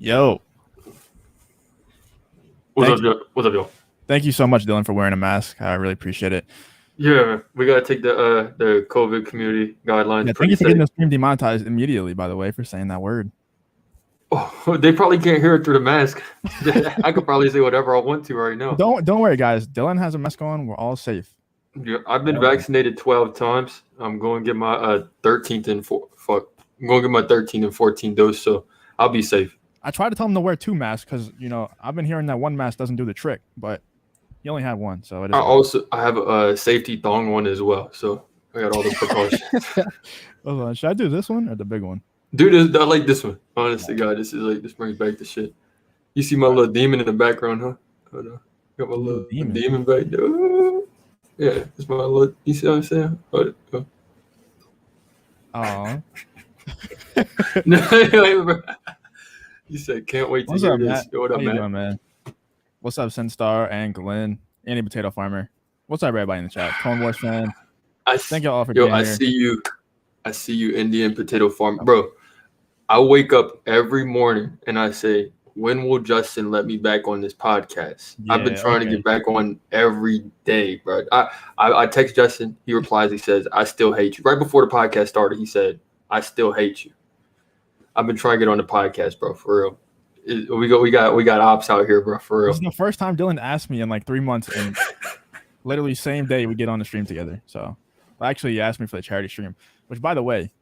Yo. What's up, y'all? Thank you so much, Dylan, for wearing a mask. I really appreciate it. Yeah, we gotta take the COVID community guidelines. Yeah, thank you for getting the stream demonetized immediately, by the way, for saying that word. Oh, they probably can't hear it through the mask. I could probably say whatever I want to right now. Don't worry, guys. Dylan has a mask on. We're all safe. Yeah, I've been vaccinated 12 times. I'm going to get my 13th and I'm going to get my 13th and 14th dose, so I'll be safe. I tried to tell him to wear 2 masks because I've been hearing that 1 mask doesn't do the trick, but he only had 1, so it is. I have a safety thong one as well, so I got all the precautions. Should I do this one or the big one? Dude, I like this one. Honestly, God, this brings back the shit. You see my little demon in the background, huh? Hold on. Got my little demon back there. Ooh. Yeah, it's my little. You see what I'm saying? Aw. No, you said can't wait to hear this. What up, man? What's up, Sinstar and Glenn, Andy Potato Farmer? What's up, everybody in the chat? Clone Wars fan. Thank you all for being here. I see you, Indian Potato Farmer, bro. I wake up every morning and I say, when will Justin let me back on this podcast? Yeah, I've been trying to get back on every day, bro. I text Justin. He replies. He says, I still hate you. Right before the podcast started, he said, I still hate you. I've been trying to get on the podcast, bro, for real. We got ops out here, bro, for real. This is the first time Dylan asked me in like 3 months, and literally same day we get on the stream together. So actually, he asked me for the charity stream, which, by the way,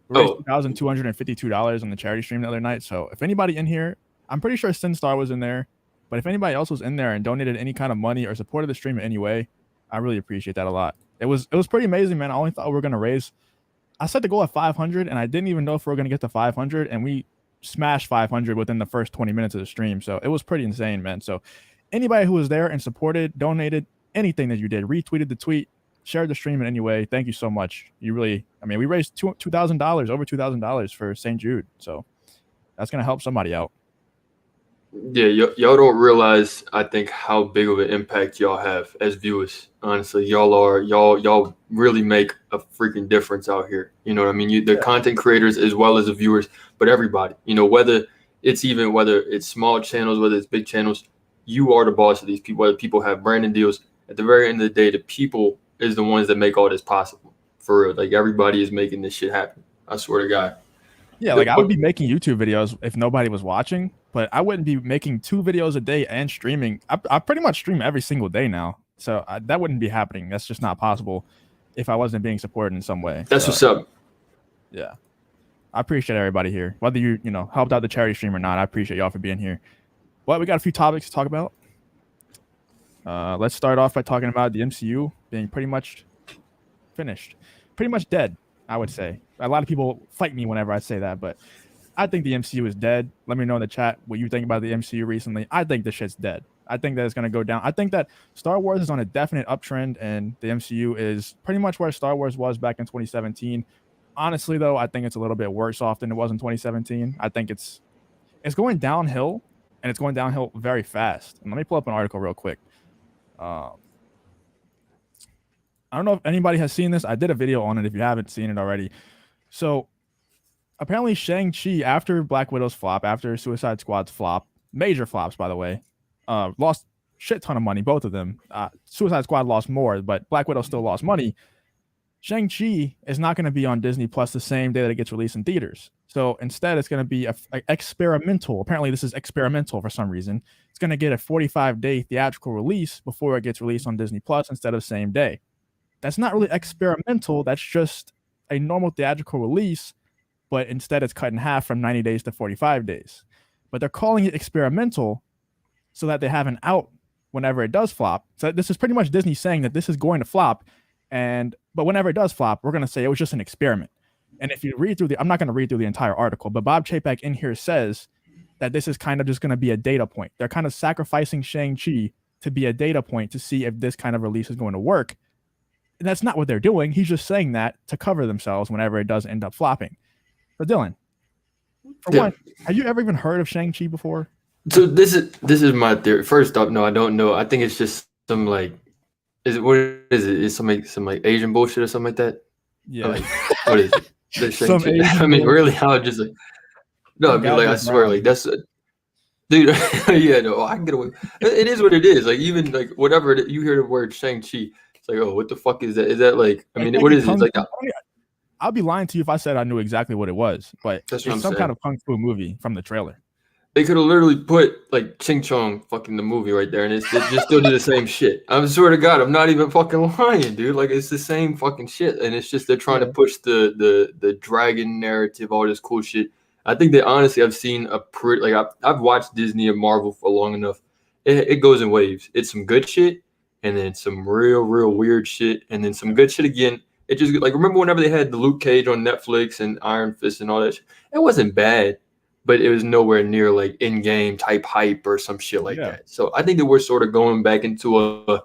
we raised $2,252 on the charity stream the other night. So if anybody in here, I'm pretty sure Sinstar was in there, but if anybody else was in there and donated any kind of money or supported the stream in any way, I really appreciate that a lot. It was pretty amazing, man. I only thought we were gonna raise. I set the goal at 500, and I didn't even know if we were gonna get to 500, and we smashed 500 within the first 20 minutes of the stream. So it was pretty insane, man. So anybody who was there and supported, donated, anything that you did, retweeted the tweet, shared the stream in any way, thank you so much. You really, we raised $2,000, over $2,000 for St. Jude. So that's gonna help somebody out. Yeah, y'all don't realize, I think, how big of an impact y'all have as viewers. Honestly, y'all really make a freaking difference out here. You know what I mean? The content creators as well as the viewers, but everybody. Whether it's small channels, whether it's big channels, you are the boss of these people. Whether people have branding deals, at the very end of the day, the people is the ones that make all this possible. For real, like everybody is making this shit happen. I swear to God. Yeah, like I would be making YouTube videos if nobody was watching, but I wouldn't be making 2 videos a day and streaming. I pretty much stream every single day now, so that wouldn't be happening. That's just not possible if I wasn't being supported in some way. That's what's up. Yeah, I appreciate everybody here, whether you helped out the charity stream or not. I appreciate y'all for being here. Well, we got a few topics to talk about. Let's start off by talking about the MCU being pretty much finished, pretty much dead, I would say. A lot of people fight me whenever I say that, but I think the MCU is dead. Let me know in the chat what you think about the MCU recently. I think the shit's dead. I think that it's going to go down. I think that Star Wars is on a definite uptrend, and the MCU is pretty much where Star Wars was back in 2017. Honestly, though, I think it's a little bit worse off than it was in 2017. I think it's going downhill, and it's going downhill very fast. And let me pull up an article real quick. I don't know if anybody has seen this. I did a video on it if you haven't seen it already. So apparently Shang-Chi, after Black Widow's flop, after Suicide Squad's flop, major flops, by the way, lost shit ton of money, both of them. Suicide Squad lost more, but Black Widow still lost money. Shang-Chi is not going to be on Disney Plus the same day that it gets released in theaters. So instead, it's going to be a experimental. Apparently, this is experimental for some reason. It's going to get a 45-day theatrical release before it gets released on Disney Plus instead of same day. That's not really experimental. That's just a normal theatrical release, but instead it's cut in half from 90 days to 45 days. But they're calling it experimental so that they have an out whenever it does flop. So this is pretty much Disney saying that this is going to flop, but whenever it does flop, we're going to say it was just an experiment. And if you read through I'm not going to read through the entire article, but Bob Chapek in here says that this is kind of just going to be a data point. They're kind of sacrificing Shang-Chi to be a data point to see if this kind of release is going to work. And that's not what they're doing. He's just saying that to cover themselves whenever it does end up flopping. But Dylan, for one, have you ever even heard of Shang-Chi before? So this is my theory. First off, no, I don't know. I think it's just some what is it? Is some Asian bullshit or something like that? Yeah. What is it? I mean, really, how just no, I mean, I swear, that's Dude, yeah, no, I can get away. It is what it is. Like even like whatever you hear the word Shang-Chi, it's like, oh, what the fuck is that? Is that like? I It's mean, like what a is it? It's kung like fu. I'll be lying to you if I said I knew exactly what it was, but that's what it's I'm some kind saying. of kung fu movie from the trailer. They could have literally put like Ching Chong fucking the movie right there, and it just still do the same shit. I swear to God, I'm not even fucking lying, dude. Like it's the same fucking shit, and it's just they're trying to Yeah. push the dragon narrative, all this cool shit. I think that honestly, I've seen a pretty like I've watched Disney and Marvel for long enough. It goes in waves. It's some good shit, and then some real weird shit, and then some good shit again. It just like remember whenever they had the Luke Cage on Netflix and Iron Fist and all that shit. It wasn't bad, but it was nowhere near like in-game type hype or some shit like Yeah. that. So I think that we're sort of going back into a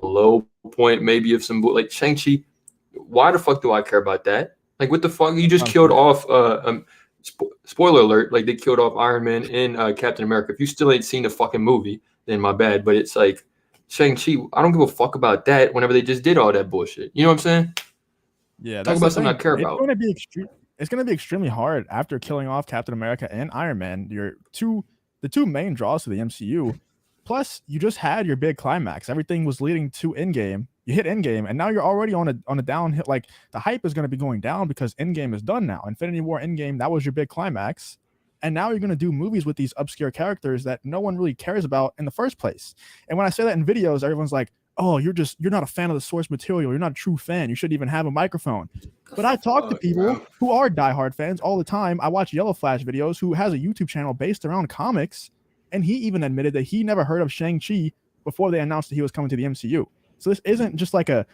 low point maybe of some like Shang-Chi. Why the fuck do I care about that? Like what the fuck? You That's just what I'm killed saying. off spoiler alert, like they killed off Iron Man and Captain America. If you still ain't seen the fucking movie, then my bad. But it's like Shang-Chi, I don't give a fuck about that whenever they just did all that bullshit. You know what I'm saying? Yeah, Talk that's the about something I thing. care It's about. going to be extreme. It's going to be extremely hard after killing off Captain America and Iron Man. The two main draws to the MCU. Plus, you just had your big climax. Everything was leading to Endgame. You hit Endgame, and now you're already on a downhill. Like the hype is going to be going down because Endgame is done now. Infinity War, Endgame, that was your big climax, and now you're going to do movies with these obscure characters that no one really cares about in the first place. And when I say that in videos, everyone's like, "Oh, you're not a fan of the source material. You're not a true fan. You shouldn't even have a microphone." But I talk to Fuck, people bro. who are diehard fans all the time. I watch Yellow Flash videos who has a YouTube channel based around comics, and he even admitted that he never heard of Shang-Chi before they announced that he was coming to the MCU. So this isn't just like a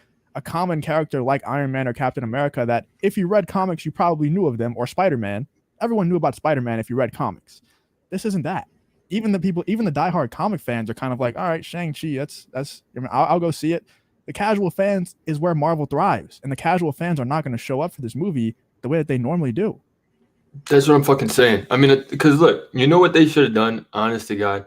common character like Iron Man or Captain America that if you read comics, you probably knew of them, or Spider-Man. Everyone knew about Spider-Man if you read comics. This isn't that. Even the diehard comic fans are kind of like, all right, Shang-Chi, I mean, I'll go see it. The casual fans is where Marvel thrives, and the casual fans are not going to show up for this movie the way that they normally do. That's what I'm fucking saying. I mean, because look, you know what they should have done, honest to God?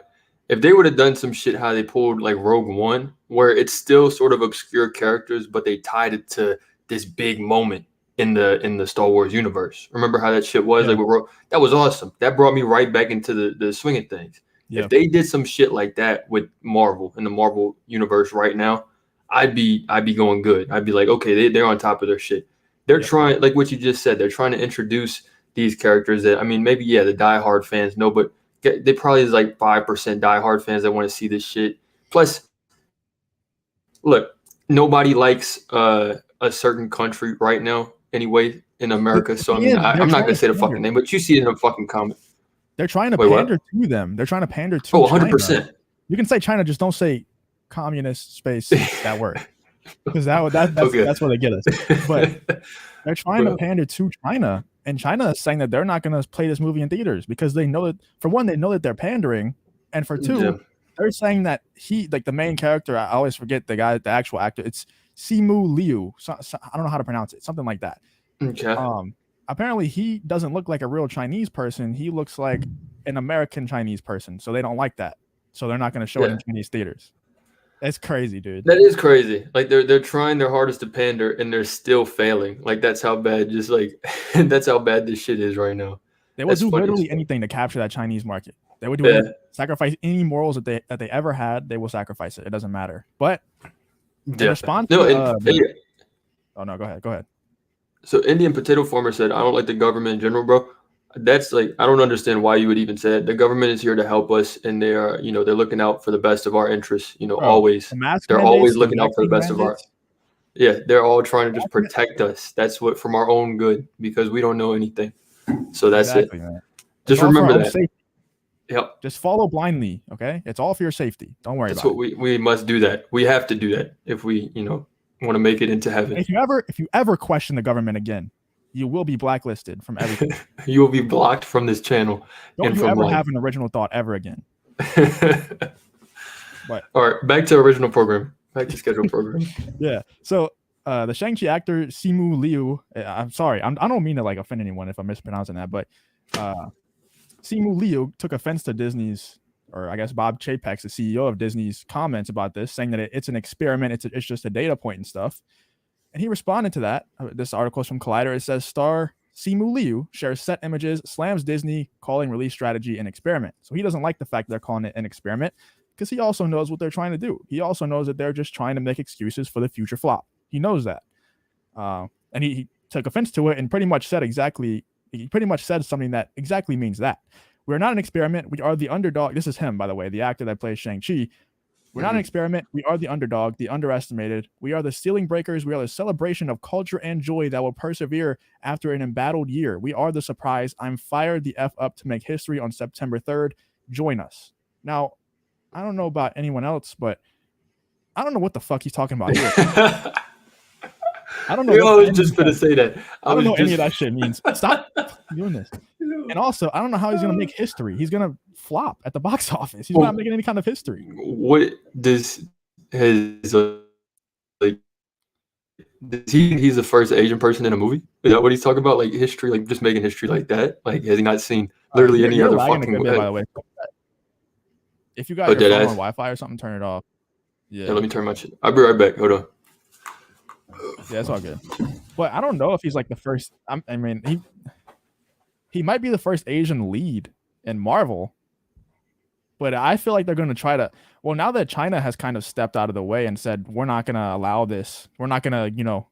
If they would have done some shit how they pulled like Rogue One, where it's still sort of obscure characters, but they tied it to this big moment in the Star Wars universe. Remember how that shit was? Yeah, Like that was awesome. That brought me right back into the swing of things. If yeah, they did some shit like that with Marvel in the Marvel universe right now, I'd be going good. I'd be like, okay, they're on top of their shit. They're yeah. trying, like what you just said, they're trying to introduce these characters that I mean, maybe yeah, the diehard fans know, but they probably is like 5% diehard fans that want to see this shit. Plus, look, nobody likes a certain country right now anyway in America. The So I thing mean, is, they're I'm not trying gonna to say the pander. fucking name, but you see it in a fucking comment. They're trying to Wait, pander what? to them. They're trying to pander Oh, to 100 China. percent. You can say China, just don't say communist space that word, because Okay, that's where they get us. But they're trying to bro. pander to China, and China is saying that they're not going to play this movie in theaters because they know that for one, they know that they're pandering, and for two, Yeah. they're saying that he like the main character. I always forget the guy, the actual actor. It's Simu Liu. I don't know how to pronounce it. Something like that. Okay. Um, Apparently he doesn't look like a real Chinese person. He looks like an American Chinese person. So they don't like that. So they're not going to show it Yeah. in Chinese theaters. It's crazy, dude. That is crazy. Like they're trying their hardest to pander and they're still failing. Like that's how bad just like that's how bad this shit is right now. They will That's do funny as literally fuck. anything to capture that Chinese market. They would do Yeah. anything. Sacrifice any morals that they ever had. They will sacrifice it. It doesn't matter. But in Yeah. response No, to and the oh no, go ahead, go ahead. so Indian Potato Farmer said, "I don't like the government in general, bro." That's like I don't understand why you would even say it. The government is here to help us, and they are, they're looking out for the best of our interests. Bro, Always. the mask They're mandates, always the looking out for the vaccine best of our. mandates, Yeah, they're all trying to just protect us. That's what from our own good because we don't know anything. So that's it. exactly, man. It's Just all for remember our own that. safety. Yep. Just follow blindly, okay? It's all for your safety. Don't worry That's about what it. we must do that. We have to do that if we, want to make it into heaven. If you ever question the government again, you will be blacklisted from everything. You will be blocked from this channel Don't and you from ever life. have an original thought ever again. But All right, back to original program. Back to scheduled program. yeah. So the Shang-Chi actor Simu Liu, I'm sorry, I don't mean to like offend anyone if I'm mispronouncing that, but Simu Liu took offense to Disney's, or I guess Bob Chapek's, the CEO of Disney's, comments about this, saying that it's an experiment, it's just a data point and stuff. And he responded to that. This article is from Collider. It says Simu Liu shares set images, slams Disney, calling release strategy an experiment. So he doesn't like the fact they're calling it an experiment because he also knows what they're trying to do. He also knows that they're just trying to make excuses for the future flop. He knows that. And he took offense to it and pretty much said something that exactly means that. We're not an experiment. We are the underdog. This is him, by the way, the actor that plays Shang-Chi. We're not an experiment. We are the underdog, the underestimated. We are the ceiling breakers. We are the celebration of culture and joy that will persevere after an embattled year. We are the surprise. I'm fired the F up to make history on September 3rd. Join us. Now, I don't know about anyone else, but I don't know what the fuck he's talking about here. I don't know. I was just going to say that. I don't know what any of that shit means. Stop doing this. And also, I don't know how he's going to make history. He's going to flop at the box office. He's not making any kind of history. What this has like? He's the first Asian person in a movie? Is that what he's talking about? Like history, like just making history like that? Like has he not seen literally any other fucking movie? By the way, if you got your phone on Wi-Fi or something, turn it off. Yeah, let me turn my shit. I'll be right back. Hold on. Yeah, it's all good. But I don't know if he's like the first. I mean, he might be the first Asian lead in Marvel. But I feel like they're going to try to. Well, now that China has kind of stepped out of the way and said we're not going to allow this. We're not going to,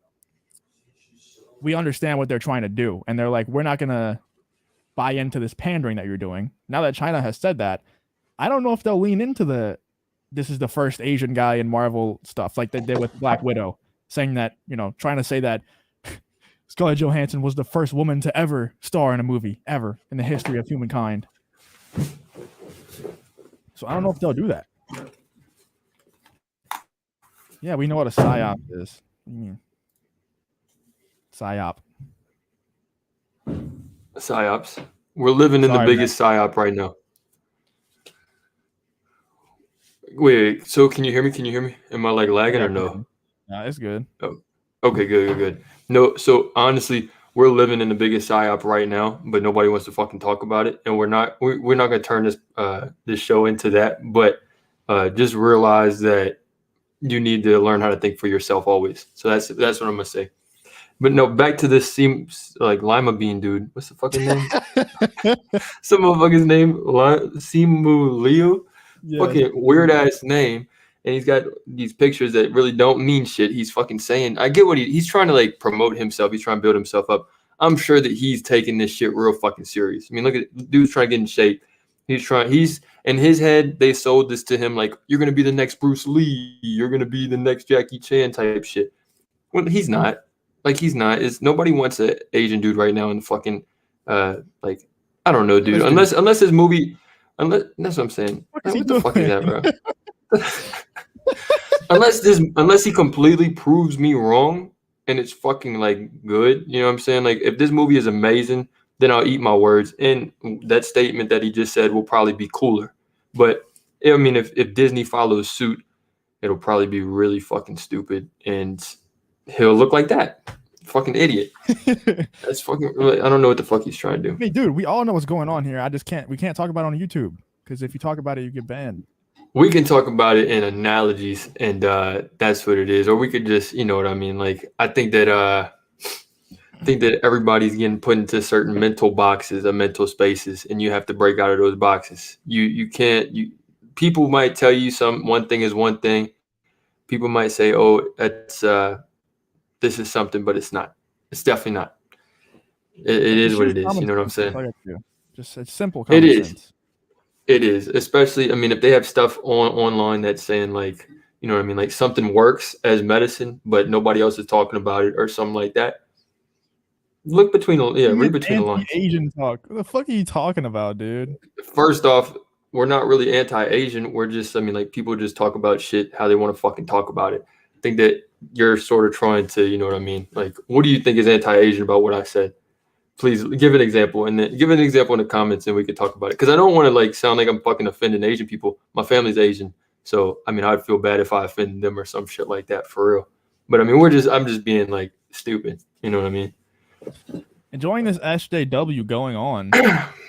we understand what they're trying to do, and they're like, we're not going to buy into this pandering that you're doing. Now that China has said that, I don't know if they'll lean into this is the first Asian guy in Marvel stuff like they did with Black Widow. Saying that, trying to say that Scarlett Johansson was the first woman to ever star in a movie, ever, in the history of humankind. So I don't know if they'll do that. Yeah, we know what a psyop is. Psyop. Psyops. We're living in the biggest psyop right now. Wait, so can you hear me? Am I like lagging or no? No, it's good. Oh, okay, good. No, so honestly, we're living in the biggest psyop right now, but nobody wants to fucking talk about it, and we're not gonna turn this show into that. But just realize that you need to learn how to think for yourself always. So that's what I'm gonna say. But no, back to this seems like Lima Bean dude. What's the fucking name? Some motherfucker's name, Simu Liu. Yeah. Fucking weird ass name. And he's got these pictures that really don't mean shit. He's fucking saying, I get what he's trying to like promote himself. He's trying to build himself up. I'm sure that he's taking this shit real fucking serious. I mean, look at dude's trying to get in shape. He's in his head, they sold this to him like, you're going to be the next Bruce Lee. You're going to be the next Jackie Chan type shit. Well, he's not. Like, he's not. Nobody wants an Asian dude right now in the fucking, like, I don't know, dude. Unless his movie, that's what I'm saying. What the fuck is that, bro? unless he completely proves me wrong and it's fucking like good, you know what I'm saying? Like if this movie is amazing, then I'll eat my words. And that statement that he just said will probably be cooler. But I mean, if Disney follows suit, it'll probably be really fucking stupid and he'll look like that. Fucking idiot. That's fucking. I don't know what the fuck he's trying to do. Hey, dude, we all know what's going on here. We can't talk about it on YouTube because if you talk about it, you get banned. We can talk about it in analogies, and that's what it is. Or we could just, you know what I mean? Like, I think that everybody's getting put into certain mental boxes or mental spaces, and you have to break out of those boxes. You can't. People might tell you one thing is one thing. People might say, "Oh, that's this is something," but it's not. It's definitely not. It is what it is. You know what I'm saying? Just it's simple common sense. It is, especially, I mean, if they have stuff online that's saying like, you know what I mean, like something works as medicine, but nobody else is talking about it or something like that. Read between the lines. Asian talk. What the fuck are you talking about, dude? First off, we're not really anti-Asian. We're just, I mean, like people just talk about shit how they want to fucking talk about it. I think that you're sort of trying to, you know what I mean? Like, what do you think is anti-Asian about what I said? Please give an example, and then give an example in the comments, and we could talk about it. Because I don't want to like sound like I'm fucking offending Asian people. My family's Asian, so I mean, I'd feel bad if I offended them or some shit like that for real. But I mean, I'm just being like stupid. You know what I mean? Enjoying this SJW going on,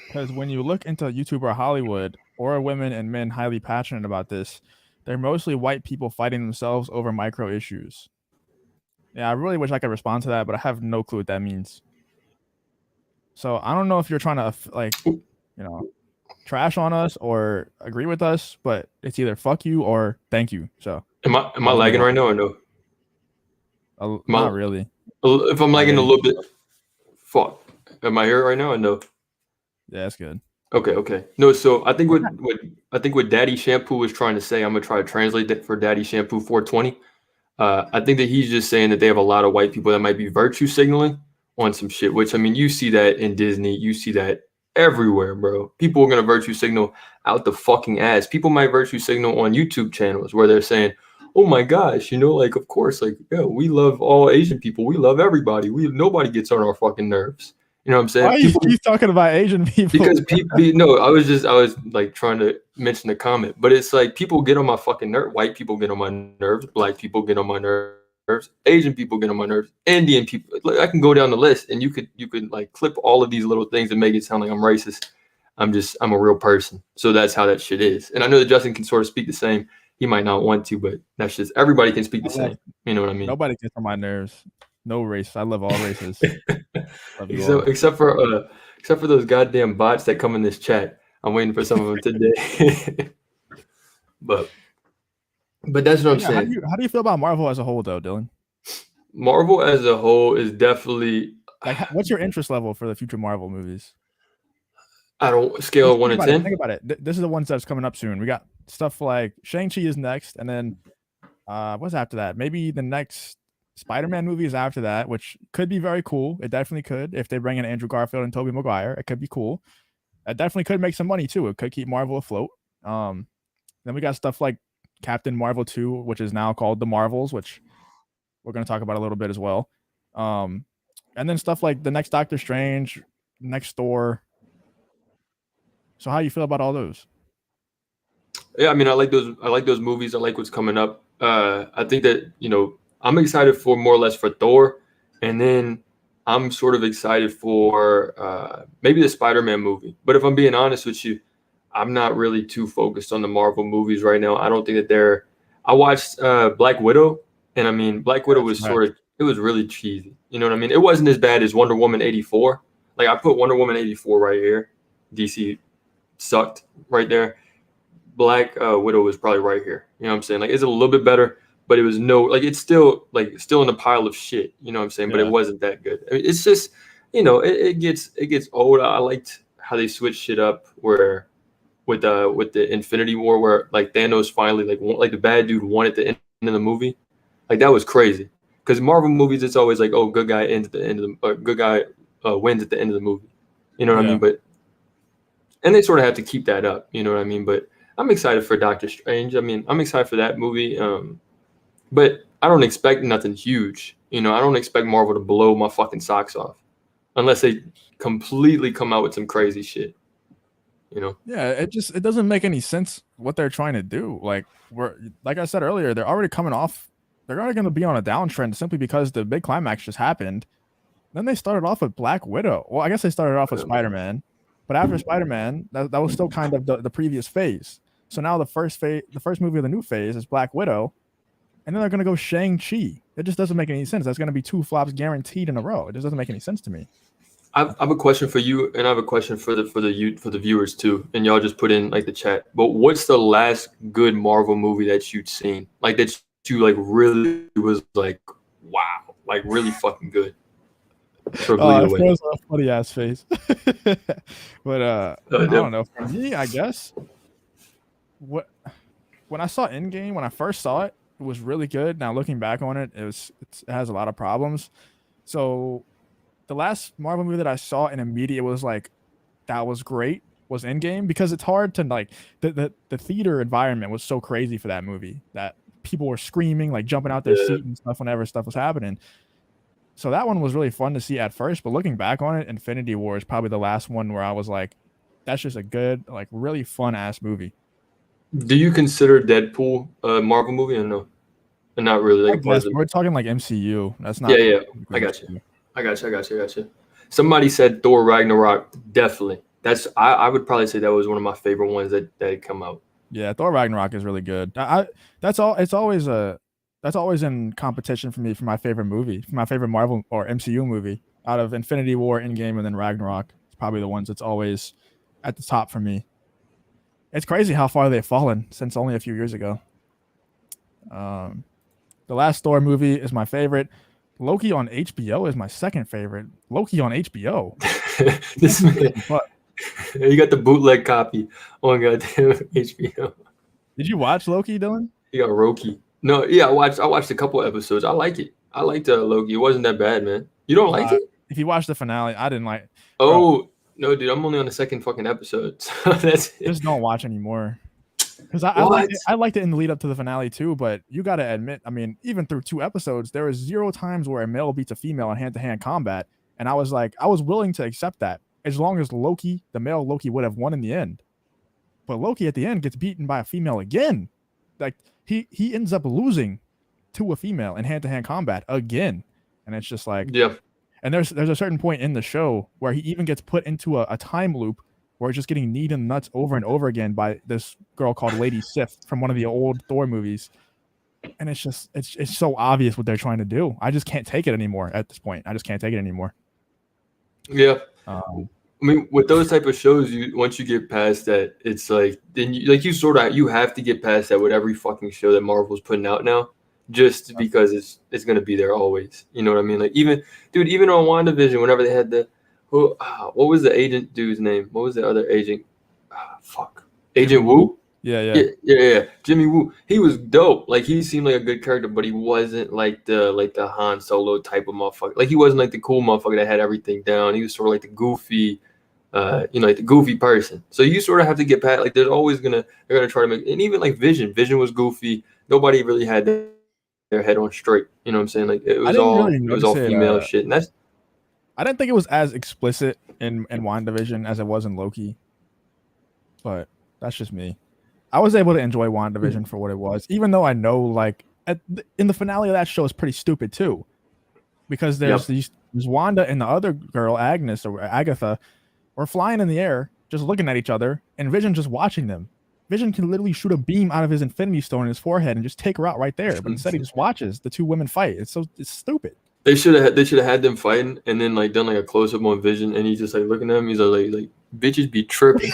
because when you look into YouTube or Hollywood, or women and men highly passionate about this, they're mostly white people fighting themselves over micro issues. Yeah, I really wish I could respond to that, but I have no clue what that means. So I don't know if you're trying to like, you know, trash on us or agree with us, but it's either fuck you or thank you. So Am I I'll just move lagging on. right now or no? Am Not I, really. if I'm Not lagging a really. little bit, fuck. Am I here right now or no? Yeah, that's good. Okay, okay. No, so I think Okay. what Daddy Shampoo was trying to say, I'm gonna try to translate that for Daddy Shampoo 420. I think that he's just saying that they have a lot of white people that might be virtue signaling on some shit, which I mean, you see that in Disney, you see that everywhere, bro. People are gonna virtue signal out the fucking ass. People might virtue signal on YouTube channels where they're saying, "Oh my gosh, like of course, like yeah, we love all Asian people. We love everybody. We nobody gets on our fucking nerves." You know what I'm saying? Why you People keep talking about Asian people? because people, no, I was like trying to mention the comment, but it's like people get on my fucking nerve. White people get on my nerves. Black people get on my nerves. Asian people get on my nerves. Indian people. Like, I can go down the list, and you could like clip all of these little things and make it sound like I'm racist. I'm a real person. So that's how that shit is. And I know that Justin can sort of speak the same. He might not want to, but that's just everybody can speak I the love same. You know what I mean? nobody gets on my nerves. No race. I love all races. Love you except all. except for uh except for those goddamn bots that come in this chat. I'm waiting for some of them today. but but that's what I'm Yeah, saying. how do you feel about Marvel as a whole though, Dylan? Marvel as a whole is definitely Like, what's your interest level for the future Marvel movies? I don't scale Just of one think to about it. 10. Think about it. This is the ones that's coming up soon. We got stuff like Shang-Chi is next, and then what's after that? Maybe the next Spider-Man movie is after that, which could be very cool. It definitely could. If they bring in Andrew Garfield and Tobey Maguire, it could be cool. It definitely could make some money too. It could keep Marvel afloat. Um, then we got stuff like Captain Marvel 2, which is now called The Marvels, which we're going to talk about a little bit as well. Um, and then stuff like the next Doctor Strange, next Thor. So how you feel about all those? Yeah, I mean, I like those. I like those movies. I like what's coming up. I think that I'm excited for more or less for Thor, and then I'm sort of excited for maybe the Spider-Man movie. But if I'm being honest with you, I'm not really too focused on the Marvel movies right now. I don't think that they're. I watched Black Widow, and I mean, Black Widow That's was right. sort of. It was really cheesy. You know what I mean? It wasn't as bad as Wonder Woman 84. Like I put Wonder Woman 84 right here. DC sucked right there. Black Widow was probably right here. You know what I'm saying? Like, it's a little bit better, but it was it's still in a pile of shit. You know what I'm saying? But it Yeah. wasn't that good. I mean, it's just, it gets old. I liked how they switched shit up where with the Infinity War where like Thanos finally like the bad dude won at the end of the movie. Like that was crazy. Because Marvel movies, it's always like, oh, good guy ends at the end of the good guy wins at the end of the movie. You know what I Yeah. mean? But and they sort of have to keep that up. You know what I mean? But I'm excited for Doctor Strange. I mean, I'm excited for that movie. But I don't expect nothing huge. I don't expect Marvel to blow my fucking socks off unless they completely come out with some crazy shit. Yeah, it doesn't make any sense what they're trying to do. Like I said earlier, they're already coming off. They're already going to be on a downtrend simply because the big climax just happened. Then they started off with Black Widow. Well, I guess they started off with Spider-Man, but after Spider-Man, that was still kind of the previous phase. So now the first movie of the new phase is Black Widow, and then they're going to go Shang-Chi. It just doesn't make any sense. That's going to be 2 flops guaranteed in a row. It just doesn't make any sense to me. I have a question for you, and I have a question for the viewers too, and y'all just put in like the chat. But what's the last good Marvel movie that you'd seen, like that you like really was like, wow, like really fucking good, sort of blew you It away? was a funny ass face. But I don't know. For me, I guess what when I saw Endgame, when I first saw it, it was really good. Now looking back on it, it has a lot of problems. So the last Marvel movie that I saw in immediate was like that was great was Endgame because it's hard to like the theater environment was so crazy for that movie that people were screaming like jumping out their Yeah. seat and stuff whenever stuff was happening. So that one was really fun to see at first, but looking back on it, Infinity War is probably the last one where I was like, that's just a good, like really fun ass movie. Do you consider Deadpool a Marvel movie or no? And not really I like a part guess of the. we're talking like MCU. That's Yeah, not yeah. I got you. MCU. I got you. I got you. I got you. Somebody said Thor Ragnarok. Definitely. I would probably say that was one of my favorite ones that had come out. Yeah, Thor Ragnarok is really good. That's all. It's always in competition for me for my favorite movie, for my favorite Marvel or MCU movie. out of Infinity War, Endgame, and then Ragnarok. It's probably the ones that's always at the top for me. It's crazy how far they've fallen since only a few years ago. Um, the last Thor movie is my favorite. Loki on HBO is my second favorite. Loki on HBO. This man, you got the bootleg copy on goddamn HBO. Did you watch Loki, Dylan? You got Roki. No, yeah, I watched a couple episodes. I like it. I liked Loki. It wasn't that bad, man. You don't like it? If you watch the finale, I didn't like. Oh no, dude! I'm only on the second fucking episode. So that's it. Just don't watch anymore. Because I liked it in the lead up to the finale too, but you got to admit, I mean, even through 2 episodes, there was 0 times where a male beats a female in hand-to-hand combat, and I was like, I was willing to accept that as long as Loki, the male Loki, would have won in the end. But Loki at the end gets beaten by a female again. Like he ends up losing to a female in hand-to-hand combat again, and it's just like, yeah. And there's a certain point in the show where he even gets put into a time loop where he's just getting kneed in the nuts over and over again by this girl called Lady Sif from one of the old Thor movies. And it's just, it's so obvious what they're trying to do. I just can't take it anymore at this point. I just can't take it anymore. Yeah. I mean, with those type of shows, once you get past that, it's like, then you have to get past that with every fucking show that Marvel's putting out now. Just because it's gonna be there always, you know what I mean? Like even on WandaVision, whenever they had what was the agent dude's name? What was the other agent? Agent Woo. Yeah. Jimmy Woo. He was dope. Like he seemed like a good character, but he wasn't like the Han Solo type of motherfucker. Like he wasn't like the cool motherfucker that had everything down. He was sort of like the goofy, like the goofy person. So you sort of have to get past. Like they're gonna try to make. And even like Vision was goofy. Nobody really had their head on straight, you know what I'm saying? Like it was all female shit, and that's. I didn't think it was as explicit in WandaVision as it was in Loki, but that's just me. I was able to enjoy WandaVision for what it was, even though I know like in the finale of that show is pretty stupid too, because there's Wanda and the other girl Agnes or Agatha, are flying in the air just looking at each other, and Vision just watching them. Vision can literally shoot a beam out of his Infinity Stone in his forehead and just take her out right there. But instead, he just watches the 2 women fight. It's stupid. They should have had them fighting and then like done like a close up on Vision, and he's just like looking at him. He's like bitches be tripping,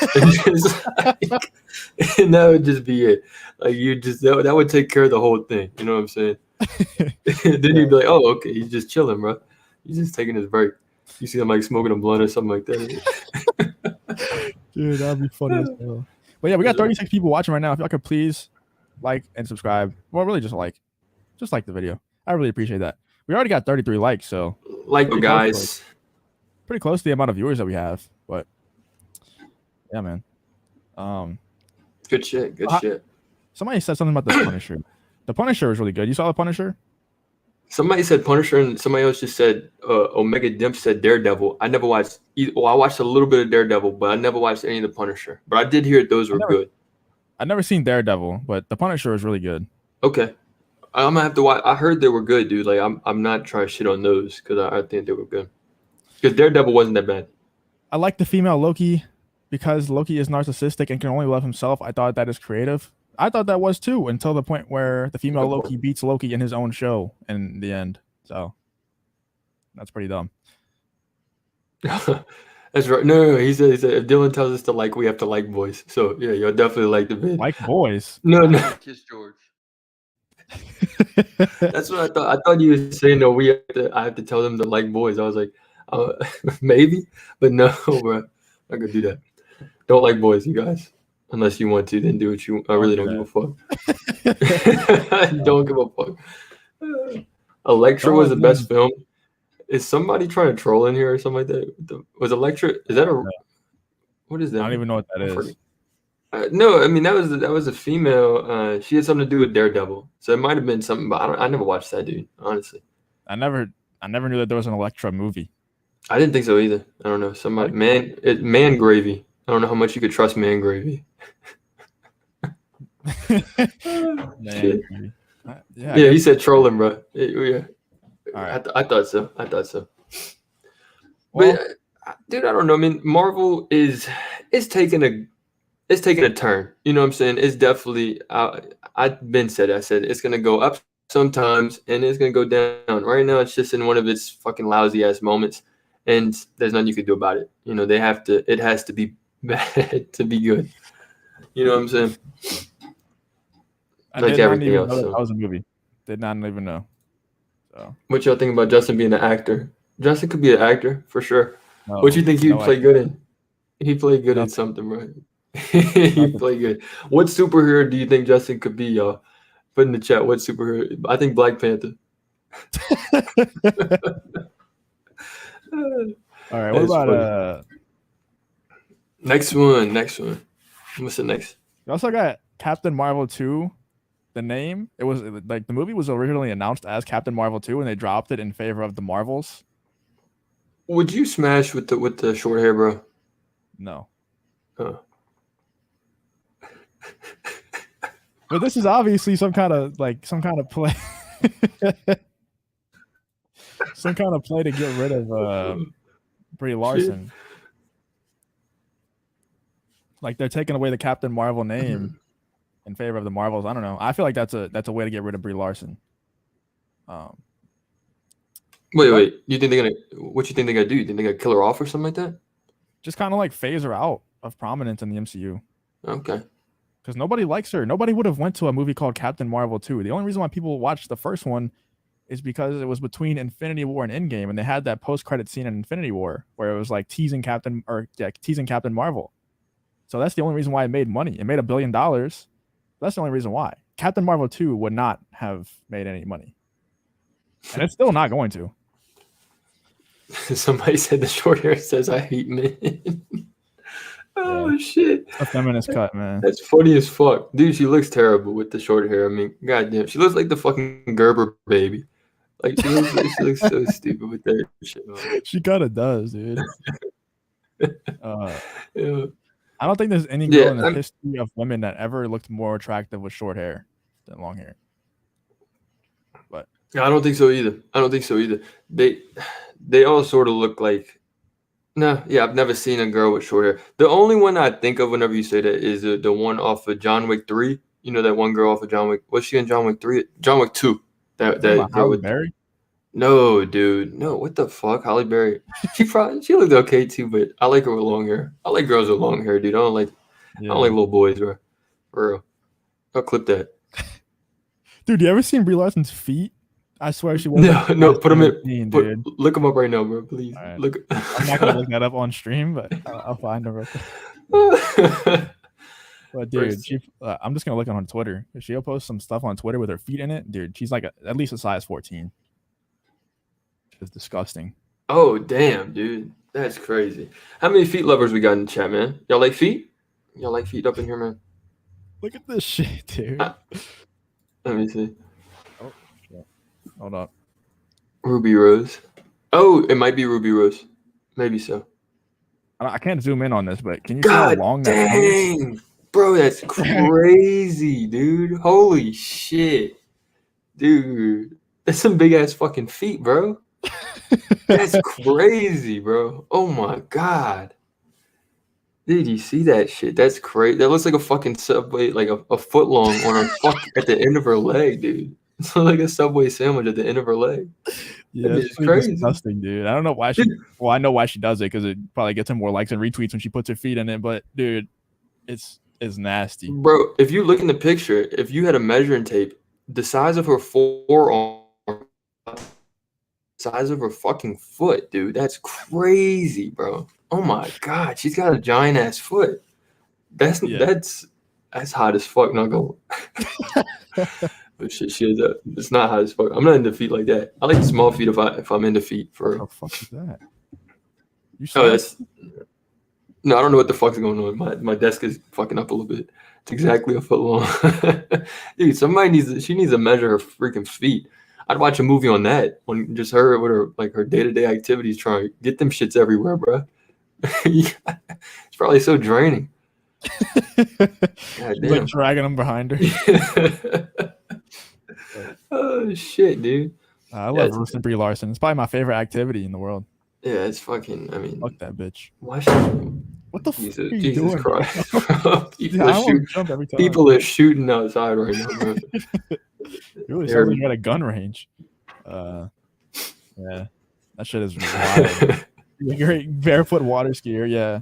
and that would just be it. Like that would take care of the whole thing. You know what I'm saying? Then you'd be like, oh, okay, he's just chilling, bro. He's just taking his break. You see him like smoking a blunt or something like that. Dude, that'd be funny as hell. But yeah, we got 36 people watching right now. If y'all could please like and subscribe. Well, really just like the video. I really appreciate that. We already got 33 likes, so like guys. Pretty close to the amount of viewers that we have. But yeah, man. Good shit. Shit. Somebody said something about the Punisher. The Punisher is really good. You saw the Punisher? Somebody said Punisher, and somebody else just said Omega Dimp said Daredevil. I never watched. Well, I watched a little bit of Daredevil, but I never watched any of the Punisher. But I did hear those were good. I've never seen Daredevil, but the Punisher is really good. Okay, I'm gonna have to watch. I heard they were good, dude. Like I'm not trying to shit on those because I think they were good. Because Daredevil wasn't that bad. I like the female Loki because Loki is narcissistic and can only love himself. I thought that is creative. I thought that was too until the point where the female Loki beats Loki in his own show in the end. So that's pretty dumb. That's right. No. He said if Dylan tells us to like, we have to like boys. So yeah, you'll definitely like the vid. Like boys? No. Kiss George. That's what I thought. I thought you were saying no. I have to tell them to like boys. I was like, maybe, but no, bro. I could do that. Don't like boys, you guys. Unless you want to, then do what you. I really don't give a fuck. I don't give a fuck. Elektra was the best film. Is somebody trying to troll in here or something like that? Was Elektra? Is that a? What is that? I don't even know what that is. No, I mean that was a female. She had something to do with Daredevil, so it might have been something. But I never watched that, dude. Honestly, I never knew that there was an Elektra movie. I didn't think so either. I don't know. Somebody man gravy. I don't know how much you could trust man gravy. Yeah, he said trolling, bro. Yeah. All right. I thought so. Well, but dude, I don't know. I mean, Marvel is taking a turn. You know what I'm saying? It's definitely. I said it's gonna go up sometimes and it's gonna go down. Right now, it's just in one of its fucking lousy ass moments. and there's nothing you can do about it. You know, they have to. It has to be bad to be good. You know what I'm saying? I Like did not everything even know else. that So, was a movie. Did not even know. So what y'all think about Justin being an actor? Justin could be an actor for sure. What you no, think he'd no play idea. good in? He played good in Nothing. something, right? He Nothing. played good. What superhero do you think Justin could be, y'all? Put in the chat what superhero. I think Black Panther. All right. What That's about funny. Next one. Next one. What's the next? You also got Captain Marvel 2. The name, it was like the movie was originally announced as Captain Marvel 2 and they dropped it in favor of the Marvels. Would you smash with the short hair, bro? No. Oh. But this is obviously some kind of play. Some kind of play to get rid of Brie Larson. Like they're taking away the Captain Marvel name in favor of the Marvels. I don't know. I feel like that's a way to get rid of Brie Larson. Wait. You think they're gonna? What you think they're gonna do? You think they're gonna kill her off or something like that? Just kind of like phase her out of prominence in the MCU. Okay. Because nobody likes her. Nobody would have went to a movie called Captain Marvel 2. The only reason why people watched the first one is because it was between Infinity War and Endgame, and they had that post-credit scene in Infinity War where it was like teasing Captain Marvel. So that's the only reason why it made money. It made $1 billion. That's the only reason why. Captain Marvel 2 would not have made any money. And it's still not going to. Somebody said the short hair says I hate men. Oh shit! A feminist cut, man. That's funny as fuck, dude. She looks terrible with the short hair. I mean, goddamn, she looks like the fucking Gerber baby. Like she looks so stupid with that shit on. She kind of does, dude. Yeah. I don't think there's any girl in the history of women that ever looked more attractive with short hair than long hair. But I don't think so either. They all sort of look like. No, yeah, I've never seen a girl with short hair. The only one I think of whenever you say that is the one off of John Wick 3. You know that one girl off of John Wick. Was she in John Wick 3? John Wick 2. That girl Halle with Berry? No, dude. No, what the fuck? Halle Berry. She looked okay too, but I like her with long hair. I like girls with long hair, dude. I don't like little boys, bro. For real. I'll clip that. Dude, you ever seen Brie Larson's feet? I swear she was. No, put them in. Look them up right now, bro. Please. Right. Look. I'm not gonna look that up on stream, but I'll find them real quick. But dude, I'm just gonna look on Twitter. She'll post some stuff on Twitter with her feet in it. Dude, she's like at least a size 14. It's disgusting. Oh damn, dude, that's crazy. How many feet lovers we got in the chat, man? Y'all like feet? Y'all like feet up in here, man? Look at this shit, dude. Let me see. Oh, shit. Hold up. Ruby Rose. Oh, it might be Ruby Rose. Maybe so. I can't zoom in on this, but can you see how long that is? Bro, that's crazy, dude. Holy shit. Dude, that's some big ass fucking feet, bro. That's crazy, bro. Oh my god. Did you see that shit? That's crazy. That looks like a fucking Subway, like a foot long on her fuck at the end of her leg, dude. It's like a Subway sandwich at the end of her leg. Yeah, it's crazy. Disgusting, dude. I don't know why well, I know why she does it because it probably gets her more likes and retweets when she puts her feet in it. But dude, it's nasty, bro. If you look in the picture, if you had a measuring tape, the size of her forearm, size of her fucking foot, dude. That's crazy, bro. Oh my god, she's got a giant ass foot. That's hot as fuck. Not gonna. But shit, it's not hot as fuck. I'm not into feet like that. I like small feet if I'm into feet. For what the fuck is that? No, I don't know what the fuck's going on. My desk is fucking up a little bit. It's exactly a foot long. Dude, she needs to measure her freaking feet. I'd watch a movie on that, on just her with her day-to-day activities, trying to get them shits everywhere, bro. It's probably so draining. She's like dragging them behind her. Oh shit, dude! I love roasting Brie Larson. It's probably my favorite activity in the world. Yeah, it's fucking. I mean, fuck that bitch. Why? What the fuck? Jesus Christ! People are shooting outside right now, bro. It really sounds like you're at a gun range. Yeah, that shit is wild. a great barefoot water skier. Yeah,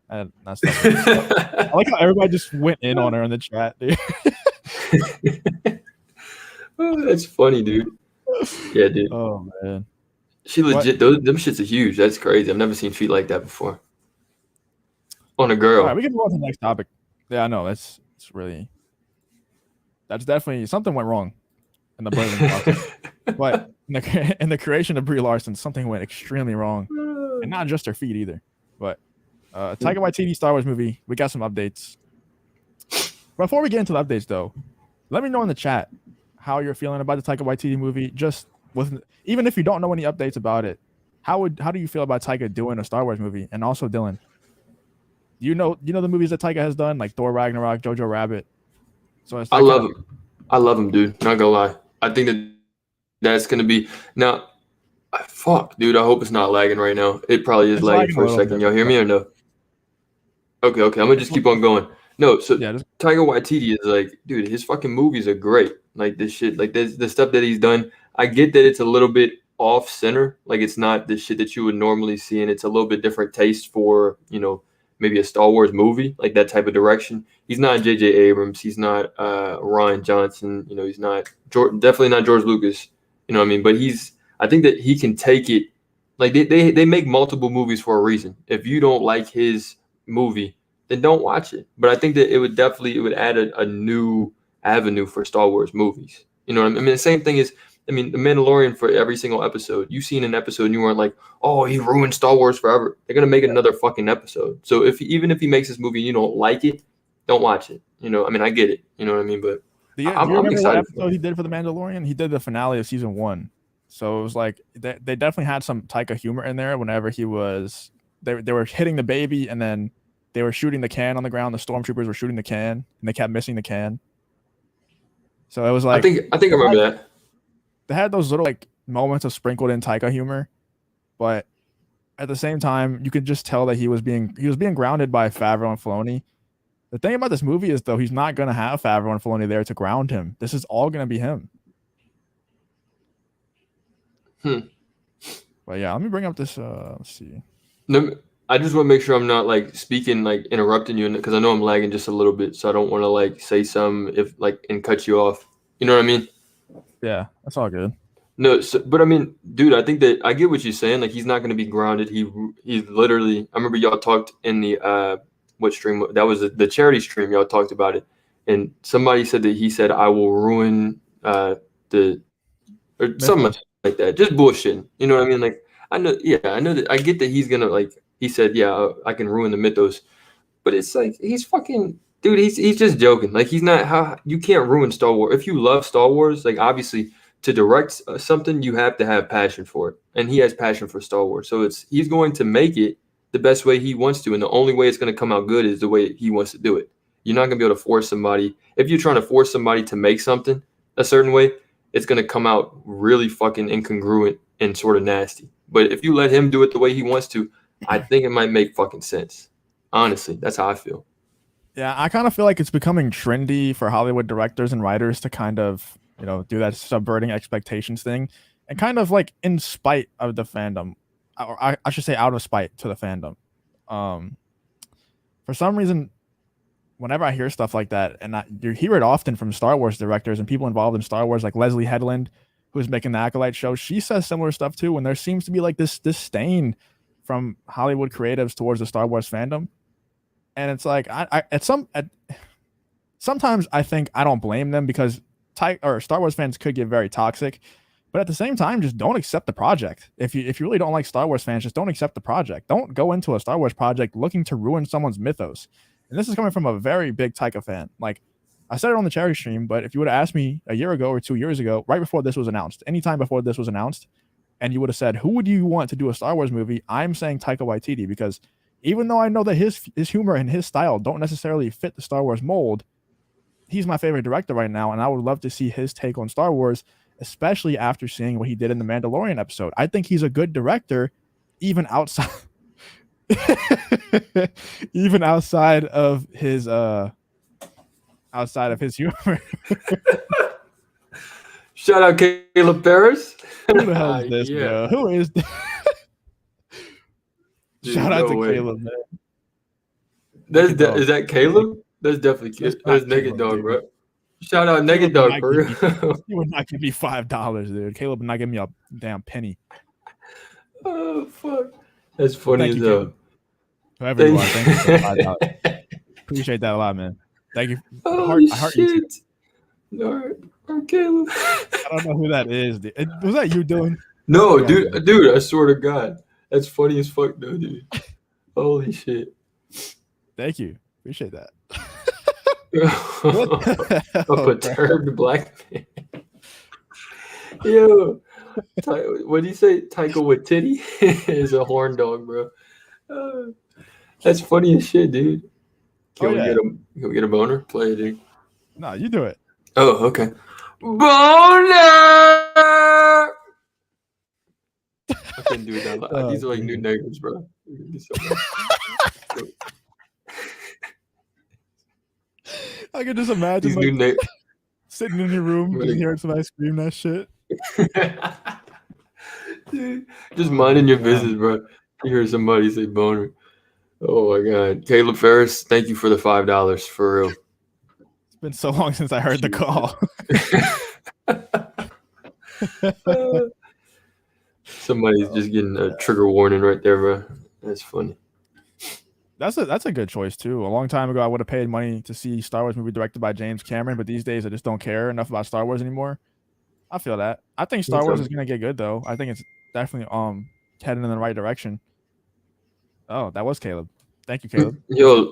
and that stuff was. I like how everybody just went in on her in the chat, dude. Oh, that's funny, dude. Yeah, dude. Oh man, She what? legit. Them shits are huge. That's crazy. I've never seen feet like that before on a All right, girl. we can move on to the next topic. Yeah, I know it's really that's definitely something went wrong in the birthing process. But in the creation of Brie Larson, something went extremely wrong, and not just her feet either. But Taika Waititi Star Wars movie, we got some updates. Before we get into the updates, though, let me know in the chat how you're feeling about the Taika Waititi movie. Just with even if you don't know any updates about it, how do you feel about Taika doing a Star Wars movie? And also, Dylan, you know the movies that Taika has done, like Thor Ragnarok, Jojo Rabbit. So it's I that kind love of him. I love him, dude. Not gonna lie. I think that's gonna be now. Fuck, dude. I hope it's not lagging right now. It probably is it's lagging lagging a for a little second. bit. Y'all hear But me or no? Okay, okay. I'm gonna just keep on going. No, so yeah, just, Taika Waititi is like, dude, his fucking movies are great. Like this shit, like this the stuff that he's done. I get that it's a little bit off center. Like it's not the shit that you would normally see, and it's a little bit different taste for, maybe a Star Wars movie, like that type of direction. He's not J.J. Abrams. He's not Ryan Johnson. He's not definitely not George Lucas. You know what I mean? But I think that he can take it. Like they make multiple movies for a reason. If you don't like his movie, then don't watch it. But I think that it would add a new avenue for Star Wars movies. You know what I mean? I mean, the same thing is, I mean, The Mandalorian for every single episode. You've seen an episode and you weren't like, oh, he ruined Star Wars forever. They're gonna make another fucking episode. So even if he makes this movie and you don't like it, don't watch it. I mean, I get it. You know what I mean? But do you I'm remember what excited for episode it. he did for the Mandalorian? He did the finale of season 1. So it was like they definitely had some Taika humor in there. Whenever he was, they were hitting the baby, and then they were shooting the can on the ground. The stormtroopers were shooting the can, and they kept missing the can. So it was I like think I think I remember that. they had those little like moments of sprinkled in Taika humor, but at the same time, you could just tell that he was being grounded by Favreau and Filoni. The thing about this movie is though he's not gonna have Favreau and Filoni there to ground him. This is all gonna be him. Hmm. But yeah, let me bring up this. Let's see. No, I just want to make sure I'm not like speaking, like interrupting you, because I know I'm lagging just a little bit, so I don't want to like say something if like and cut you off. You know what I mean? Yeah, that's all good. No, but I mean, dude, I think that I get what you're saying. Like, he's not going to be grounded. He's literally. I remember y'all talked in the what stream that was the charity stream. Y'all talked about it, and somebody said that he said, "I will ruin the or something Mythos. like that." Just bullshitting. You know what I mean? Like, I know. Yeah, I know that. I get that he's gonna like. He said, "Yeah, I can ruin the mythos," but it's like he's fucking. Dude, he's just joking. Like he's not. How you can't ruin Star Wars if you love Star Wars. Like obviously, to direct something, you have to have passion for it, and he has passion for Star Wars. So he's going to make it the best way he wants to, and the only way it's going to come out good is the way he wants to do it. You're not going to be able to force somebody. If you're trying to force somebody to make something a certain way, it's going to come out really fucking incongruent and sort of nasty. But if you let him do it the way he wants to, I think it might make fucking sense. Honestly, that's how I feel. Yeah, I kind of feel like it's becoming trendy for Hollywood directors and writers to kind of, do that subverting expectations thing, and kind of like in spite of the fandom, or I should say out of spite to the fandom. Um, for some reason, whenever I hear stuff like that, and you hear it often from Star Wars directors and people involved in Star Wars, like Leslie Headland, who's making the Acolyte show, she says similar stuff too. And there seems to be like this disdain from Hollywood creatives towards the Star Wars fandom, and it's like sometimes I think I don't blame them because Star Wars fans could get very toxic, but at the same time, just don't accept the project. If you really don't like Star Wars fans, just don't accept the project. Don't go into a Star Wars project looking to ruin someone's mythos. And this is coming from a very big Taika fan. Like I said it on the charity stream, but if you would have asked me a year ago or 2 years ago, right before this was announced, anytime before this was announced, and you would have said, who would you want to do a Star Wars movie? I'm saying Taika Waititi, because even though I know that his humor and his style don't necessarily fit the Star Wars mold, he's my favorite director right now, and I would love to see his take on Star Wars, especially after seeing what he did in the Mandalorian episode. I think he's a good director, even outside even outside of his humor. Shout out Caleb Paris. Who the hell is this, Yeah. bro? Who is this? Dude, Shout out no to way. Caleb, man. Is that Caleb? That's definitely That's Caleb. not That's Naked Caleb, Dog, dude. bro. Shout out Naked Caleb would Dog not for give real. me. He would not give me $5, dude. Caleb would not give me a damn penny. Oh fuck. That's funny Thank as you, hell. Caleb. Whoever you are, thank you for the $5. Thank Appreciate that a lot, man. Thank you. Holy I heart you too. shit. Alright, Caleb. I don't know who that is, dude. Was that you, Dylan? No, That gotta be you. dude, I swear to God. That's funny as fuck though, dude. Holy shit. Thank you. Appreciate that. A perturbed black man. Yo. What do you say? Taika Waititi is a horn dog, bro. That's funny as shit, dude. Can we get a boner? Play it, dude. No, you do it. Oh, okay. Boner! I couldn't do it that loud. These are like new neighbors, bro. I can just imagine These new neighbors. sitting in your room, just hearing somebody scream that shit. Dude, just minding your business, bro. You hear somebody say boner. Oh my God. Caleb Ferris, thank you for the $5 for real. It's been so long since I heard the call. Somebody's just getting a trigger warning right there, bro. That's funny. That's a good choice too. A long time ago, I would have paid money to see Star Wars movie directed by James Cameron, but these days I just don't care enough about Star Wars anymore. I feel that. I think Star Wars is gonna get good though. I think it's definitely heading in the right direction. Oh, that was Caleb. Thank you, Caleb. Yo,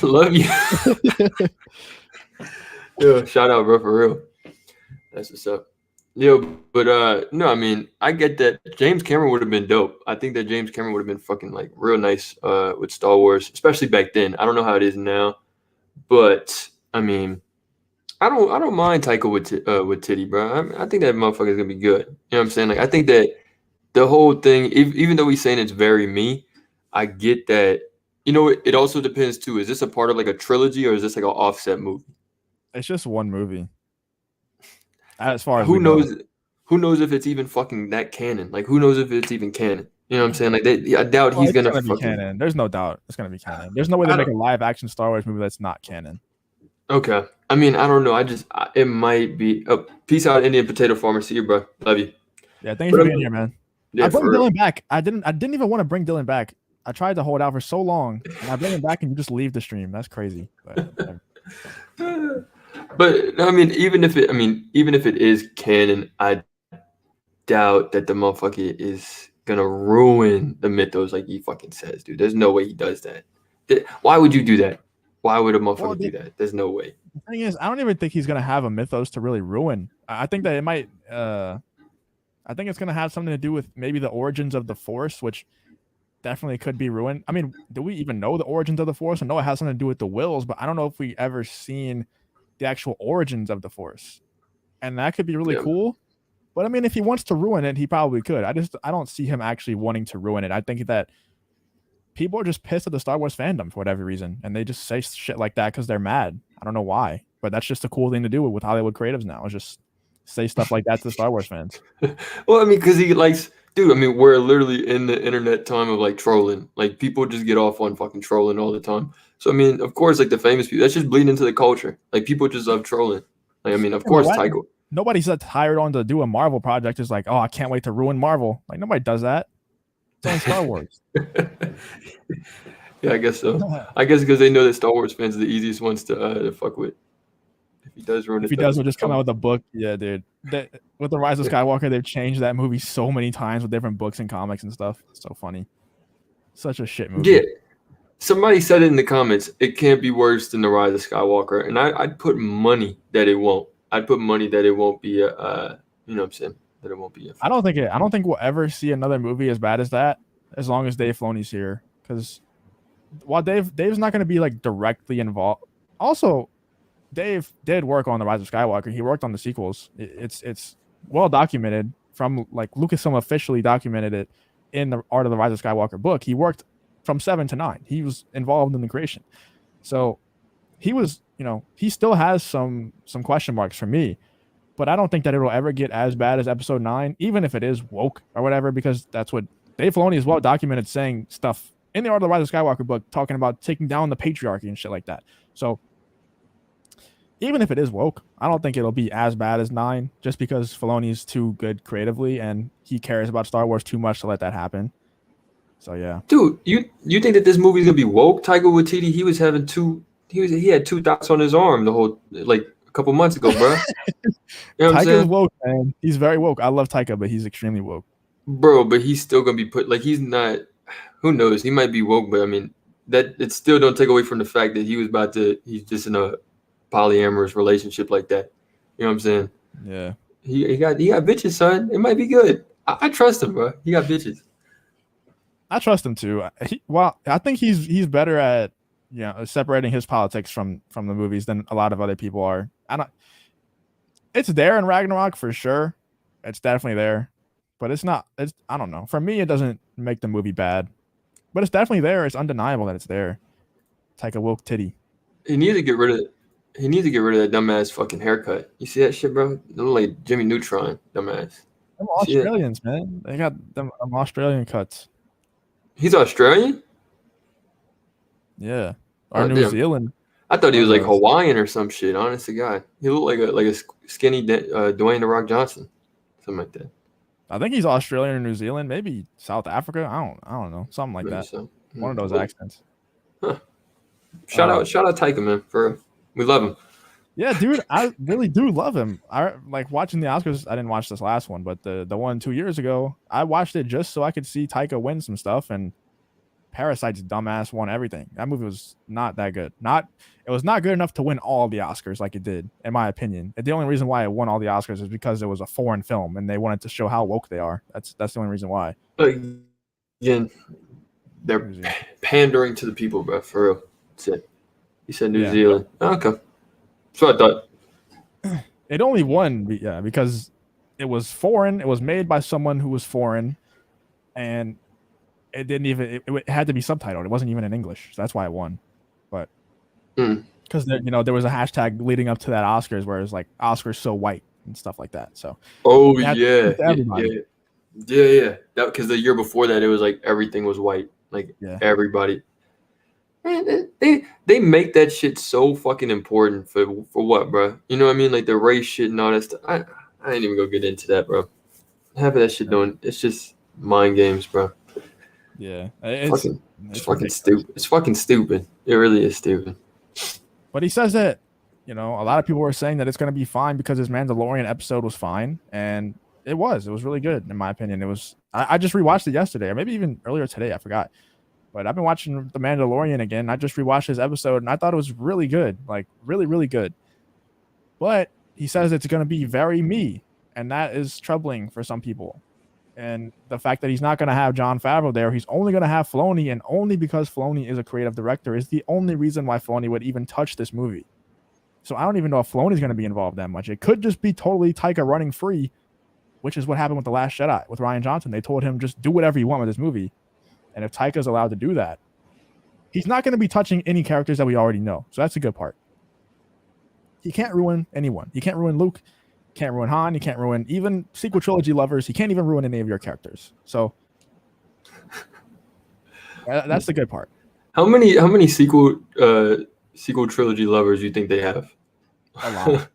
love you. Yo, shout out, bro, for real. That's what's up. Yo, but no, I mean, I get that James Cameron would have been dope. I think that James Cameron would have been fucking like real nice with Star Wars, especially back then. I don't know how it is now, but I mean, I don't mind Taika with Titty, bro. I think that motherfucker's gonna be good. You know what I'm saying? Like, I think that the whole thing, even though he's saying it's very me, I get that. You know, it also depends too. Is this a part of like a trilogy or is this like an offset movie? It's just one movie. As far as who knows if it's even fucking that canon? Like, who knows if it's even canon? You know what I'm saying? Like, I doubt he's gonna be canon. There's no doubt it's gonna be canon. There's no way they make a live action Star Wars movie that's not canon. Okay. I mean, I don't know. It might be. Oh, peace out, Indian Potato Farmer. See you, bro. Love you. Yeah, thanks for being here, man. Yeah, I brought Dylan back. I didn't even want to bring Dylan back. I tried to hold out for so long, and I bring him back, and you just leave the stream. That's crazy. But I mean, even if it is canon, I doubt that the motherfucker is gonna ruin the mythos like he fucking says, dude. There's no way he does that. Why would you do that? Why would a motherfucker do that? There's no way. The thing is, I don't even think he's gonna have a mythos to really ruin. I think that it might. I think it's gonna have something to do with maybe the origins of the Force, which definitely could be ruined. I mean, do we even know the origins of the Force? I know it has something to do with the Wills, but I don't know if we ever seen the actual origins of the Force, and that could be really cool. But I mean, if he wants to ruin it, he probably could. I don't see him actually wanting to ruin it. I think that people are just pissed at the Star Wars fandom for whatever reason, and they just say shit like that because they're mad. I don't know why, but that's just a cool thing to do with Hollywood creatives now. Is just say stuff like that to the Star Wars fans. Well, I mean, because he likes, dude. I mean, we're literally in the internet time of like trolling. Like, people just get off on fucking trolling all the time. So I mean, of course, like the famous people, that's just bleeding into the culture. Like, people just love trolling. Like, I mean, of course, Taika. Nobody's hired on to do a Marvel project is like, oh, I can't wait to ruin Marvel. Like, nobody does that. It's on Star Wars. Yeah, I guess so. I guess because they know that Star Wars fans are the easiest ones to fuck with. If he does ruin it, we'll just come out with a book. Yeah, dude. With the Rise of Skywalker, they've changed that movie so many times with different books and comics and stuff. It's so funny. Such a shit movie. Yeah. Somebody said it in the comments. It can't be worse than the Rise of Skywalker, and I'd put money that it won't. I'd put money that it won't be you know what I'm saying? That it won't be. I don't think we'll ever see another movie as bad as that, as long as Dave Filoni's here. Because while Dave's not going to be like directly involved. Also, Dave did work on the Rise of Skywalker. He worked on the sequels. It's well documented from like Lucasfilm officially documented it in the Art of the Rise of Skywalker book. He worked from 7 to 9. He was involved in the creation. So he was, he still has some question marks for me, but I don't think that it'll ever get as bad as episode 9, even if it is woke or whatever, because that's what Dave Filoni is well documented saying stuff in the Art of the Rise of Skywalker book talking about taking down the patriarchy and shit like that. So even if it is woke, I don't think it'll be as bad as 9, just because Filoni's too good creatively and he cares about Star Wars too much to let that happen. So yeah, dude, you think that this movie's gonna be woke? Taika Waititi, he was having he had 2 dots on his arm the whole like a couple months ago, bro. You know what I'm Taika's saying? woke, man. He's very woke. I love Taika, but he's extremely woke. Bro, but he's still gonna be put like he's not. Who knows? He might be woke, but I mean that it still don't take away from the fact that he's just in a polyamorous relationship like that. You know what I'm saying? Yeah, He got bitches, son. It might be good. I trust him, bro. He got bitches. I trust him too. I think he's better at separating his politics from the movies than a lot of other people are. I don't. It's there in Ragnarok for sure. It's definitely there, but it's not. It's I don't know. For me, it doesn't make the movie bad, but it's definitely there. It's undeniable that it's there. Taika woke titty. He needs to get rid of. He needs to get rid of that dumbass fucking haircut. You see that shit, bro? They look like Jimmy Neutron, dumbass. Them You see that? Australians, man. They got them Australian cuts. He's Australian? Yeah, or Oh New damn! Zealand. I thought he One was of like those. Hawaiian or some shit. Honest to God, he looked like a skinny Dwayne the Rock Johnson, something like that. I think he's Australian or New Zealand, maybe South Africa. I don't know, something like Maybe that. so. One of those Well, accents. huh. Shout Uh, out Taika, man. We love him. yeah, dude, I really do love him. I like watching the Oscars. I didn't watch this last one, but the one 2 years ago, I watched it just so I could see Taika win some stuff. And Parasite's dumbass won everything. That movie was not that good. It was not good enough to win all the Oscars like it did, in my opinion. And the only reason why it won all the Oscars is because it was a foreign film and they wanted to show how woke they are. That's the only reason why. Again, they're pandering to the people, bro. For real. That's it. He said New Yeah. Zealand. Okay. That's what I thought. It only won, because it was foreign. It was made by someone who was foreign, and it didn't even. It had to be subtitled. It wasn't even in English. So that's why it won. But because there was a hashtag leading up to that Oscars where it was like Oscars so white and stuff like that. So Oh it had to yeah, speak to everybody. yeah. That because the year before that, it was like everything was white, like Yeah. everybody. Man, they make that shit so fucking important for what, bro? You know what I mean? Like the race shit and all that stuff. I ain't even gonna get into that, bro. Half of that shit doing it's just mind games, bro. Yeah, It's fucking ridiculous. stupid. It's fucking stupid. It really is stupid. But he says that a lot of people were saying that it's going to be fine because his Mandalorian episode was fine, and it was. It was really good in my opinion. It was. I just rewatched it yesterday, or maybe even earlier today. I forgot. But I've been watching The Mandalorian again. I just rewatched his episode, and I thought it was really good, like really, really good. But he says it's going to be very me, and that is troubling for some people. And the fact that he's not going to have Jon Favreau there, he's only going to have Filoni, and only because Filoni is a creative director is the only reason why Filoni would even touch this movie. So I don't even know if Filoni's going to be involved that much. It could just be totally Taika running free, which is what happened with The Last Jedi with Rian Johnson. They told him just do whatever you want with this movie. And if Taika's allowed to do that, he's not going to be touching any characters that we already know. So that's a good part. He can't ruin anyone. He can't ruin Luke. He can't ruin Han. He can't ruin even sequel trilogy lovers. He can't even ruin any of your characters. So that's the good part. How many sequel trilogy lovers do you think they have? A lot.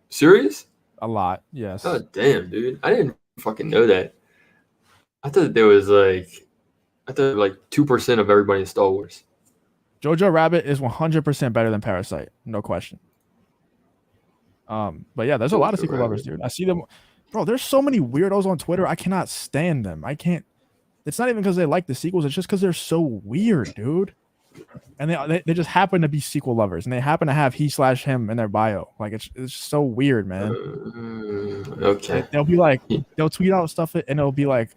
Serious? A lot. Yes. Oh damn, dude! I didn't fucking know that. I thought there was like 2% of everybody in Star Wars. Jojo Rabbit is 100% better than Parasite, no question. But yeah, there's a lot of sequel lovers, dude. I see them, bro. There's so many weirdos on Twitter. I cannot stand them. I can't. It's not even because they like the sequels. It's just because they're so weird, dude. And they just happen to be sequel lovers, and they happen to have he/him in their bio. Like it's so weird, man. Okay. They'll be like, they'll tweet out stuff, and it'll be like,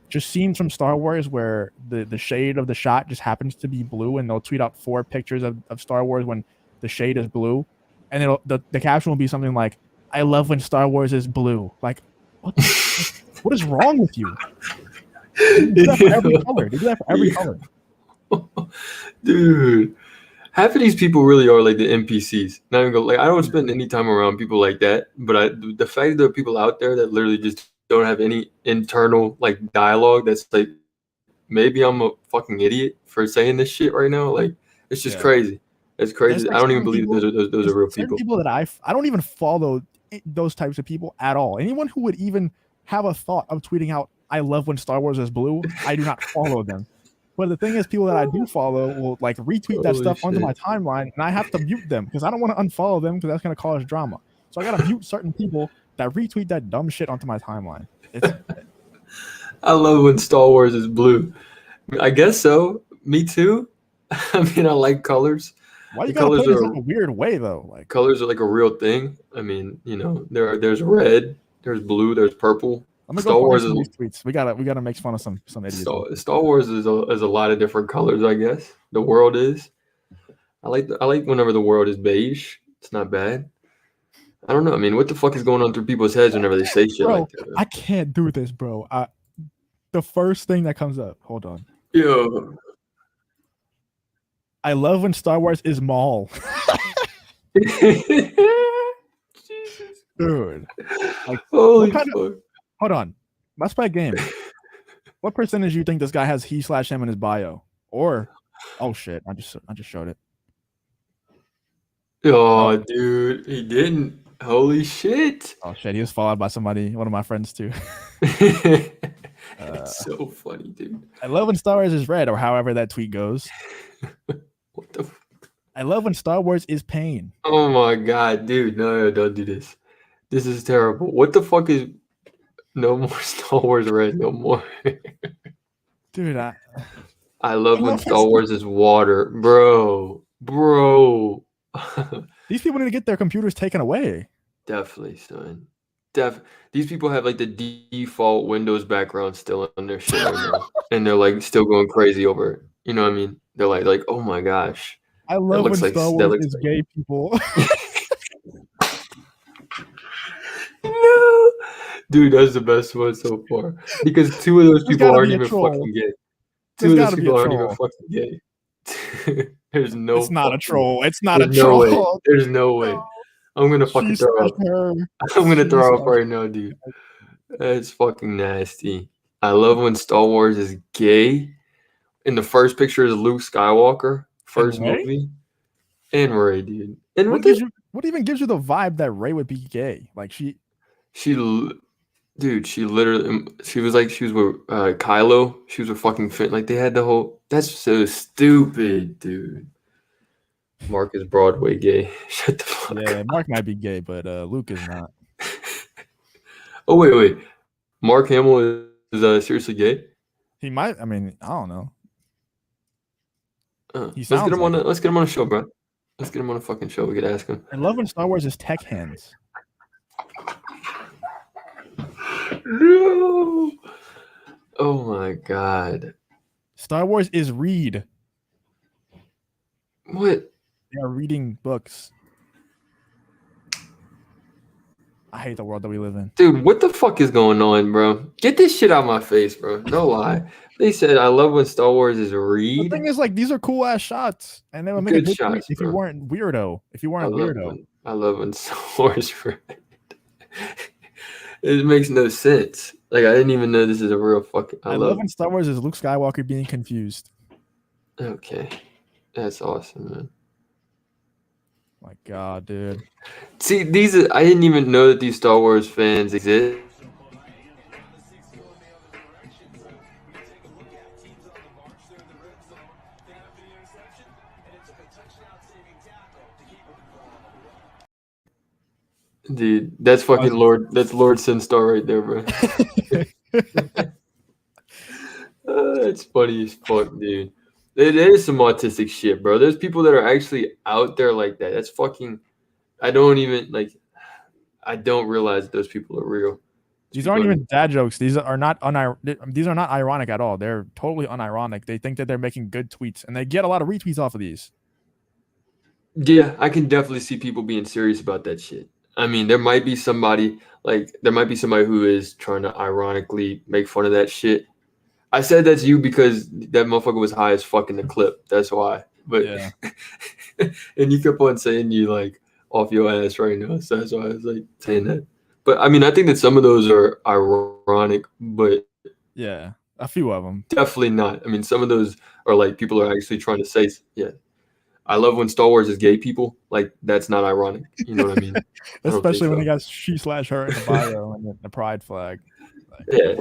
just scenes from Star Wars where the shade of the shot just happens to be blue, and they'll tweet out 4 pictures of Star Wars when the shade is blue, and the caption will be something like, "I love when Star Wars is blue." Like, what is wrong with you? They do that for every color. They do that for every color. Dude, half of these people really are like the NPCs. Not even go like I don't spend any time around people like that, but the fact that there are people out there that literally just don't have any internal like dialogue that's like maybe I'm a fucking idiot for saying this shit right now. Like, it's just Yeah. crazy. It's There's crazy. like I don't even certain believe people. those There's are real certain people. people that I don't even follow those types of people at all. Anyone who would even have a thought of tweeting out "I love when Star Wars is blue," I do not follow them. But the thing is, people that I do follow will like retweet that Holy stuff onto my shit. timeline, and I have to mute them because I don't want to unfollow them because that's going to cause drama. So I got to mute certain people that retweet that dumb shit onto my timeline. It's I love when Star Wars is blue. I guess so. Me too. I mean, I like colors. why you The got to put colors it in such are a weird way though. Like, like a real thing. I mean, there's red, there's blue, there's purple. let me go Star find Wars some is of these tweets. We gotta make fun of some idiots. Star Wars is a lot of different colors. I guess the world is. I like whenever the world is beige. It's not bad. I don't know. I mean, what the fuck is going on through people's heads whenever they say shit like Bro, that? I can't do this, bro. The first thing that comes up. Hold on. Yo. I love when Star Wars is mall. Jesus. Dude. Like Holy what kind of fuck. hold on. Let's play a game. What percentage do you think this guy has he/him in his bio? Or oh shit, I just showed it. Oh, Oh, dude, he didn't. Holy shit. oh shit, he was followed by somebody, one of my friends too. It's so funny, dude. I love when Star Wars is red, or however that tweet goes. What the I love when Star Wars is pain. Oh my god, dude. No, don't do this. This is terrible. What the fuck is no more Star Wars red? No more. Dude, I love when Star Wars is water. Bro. these people need to get their computers taken away. Definitely, son. These people have like the default Windows background still on their shit right now. And they're like still going crazy over it. You know what I mean? They're like, oh my gosh. I love when Star Wars is gay people. No, dude, that's the best one so far. Because two of those people aren't even fucking gay. Two of those people aren't even fucking gay. There's no. It's not a troll. It's not a There's no way. troll. There's no way. I'm gonna fucking throw up. I'm gonna throw up right now, dude. That's fucking nasty. I love when Star Wars is gay. In the first picture is Luke Skywalker, first movie, and Rey, dude. And what even gives you the vibe that Rey would be gay? Like she literally, she was with Kylo. She was with fucking Finn. Like they had the whole. That's so stupid, dude. Mark is Broadway gay. Shut the fuck up. Yeah, Mark might be gay, but Luke is not. Oh wait. Mark Hamill is seriously gay? He might. I mean, I don't know. Let's get him on a show, bro. Let's get him on a fucking show. We could ask him. I love when Star Wars is tech hands. No. Oh my god. Star Wars is read. What? They are reading books. I hate the world that we live in. Dude, what the fuck is going on, bro? Get this shit out of my face, bro. No lie. They said I love when Star Wars is read. The thing is, like, these are cool ass shots, and they would make a good shots if you weren't weirdo. I love when Star Wars read. It makes no sense. Like I didn't even know this is a real fucking. I love when Star Wars is Luke Skywalker being confused. Okay, that's awesome, man. My God, dude. See, I didn't even know that these Star Wars fans exist. Dude, that's fucking Lord. That's Lord Sinstar right there, bro. It's funny as fuck, dude. It is some autistic shit, bro. There's people that are actually out there like that. That's fucking. I don't realize those people are real. These aren't even dad jokes. These are not ironic at all. They're totally unironic. They think that they're making good tweets, and they get a lot of retweets off of these. Yeah, I can definitely see people being serious about that shit. I mean, there might be somebody who is trying to ironically make fun of that shit. I said that's you because that motherfucker was high as fuck in the clip. That's why. But yeah. And you kept on saying you like off your ass right now. So that's why I was like saying that. But I mean, I think that some of those are ironic, but yeah, A few of them. Definitely not. I mean, some of those are like people are actually trying to say, yeah. I love when Star Wars is gay people. Like that's not ironic. You know what I mean? I don't think Especially when he so. got she/her in the bio and the pride flag. Like, Yeah,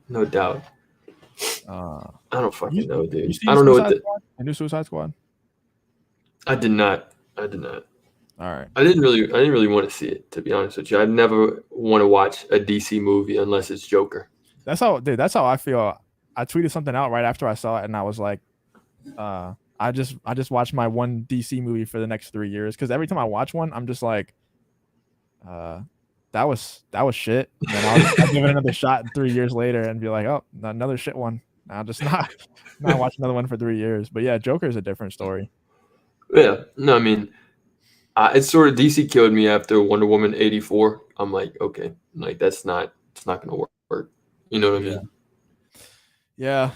no doubt. uh, I don't fucking know, you dude. I seen don't know what Suicide the. Squad? The new Suicide Squad? I did not. I did not. All right. I didn't really. I didn't really want to see it. To be honest with you, I'd never want to watch a DC movie unless it's Joker. That's how I feel. I tweeted something out right after I saw it, and I was like, I just watched my one DC movie for the next 3 years because every time I watch one, I'm just like, uh, that was shit. And then I'll give it another shot 3 years later and be like, oh, another shit one. I'll just not watch another one for 3 years. But yeah, Joker is a different story. Yeah. No, I mean, it's sort of DC killed me after Wonder Woman 84. I'm like, okay, like that's not. It's not gonna work. You know what I Yeah. mean? Yeah.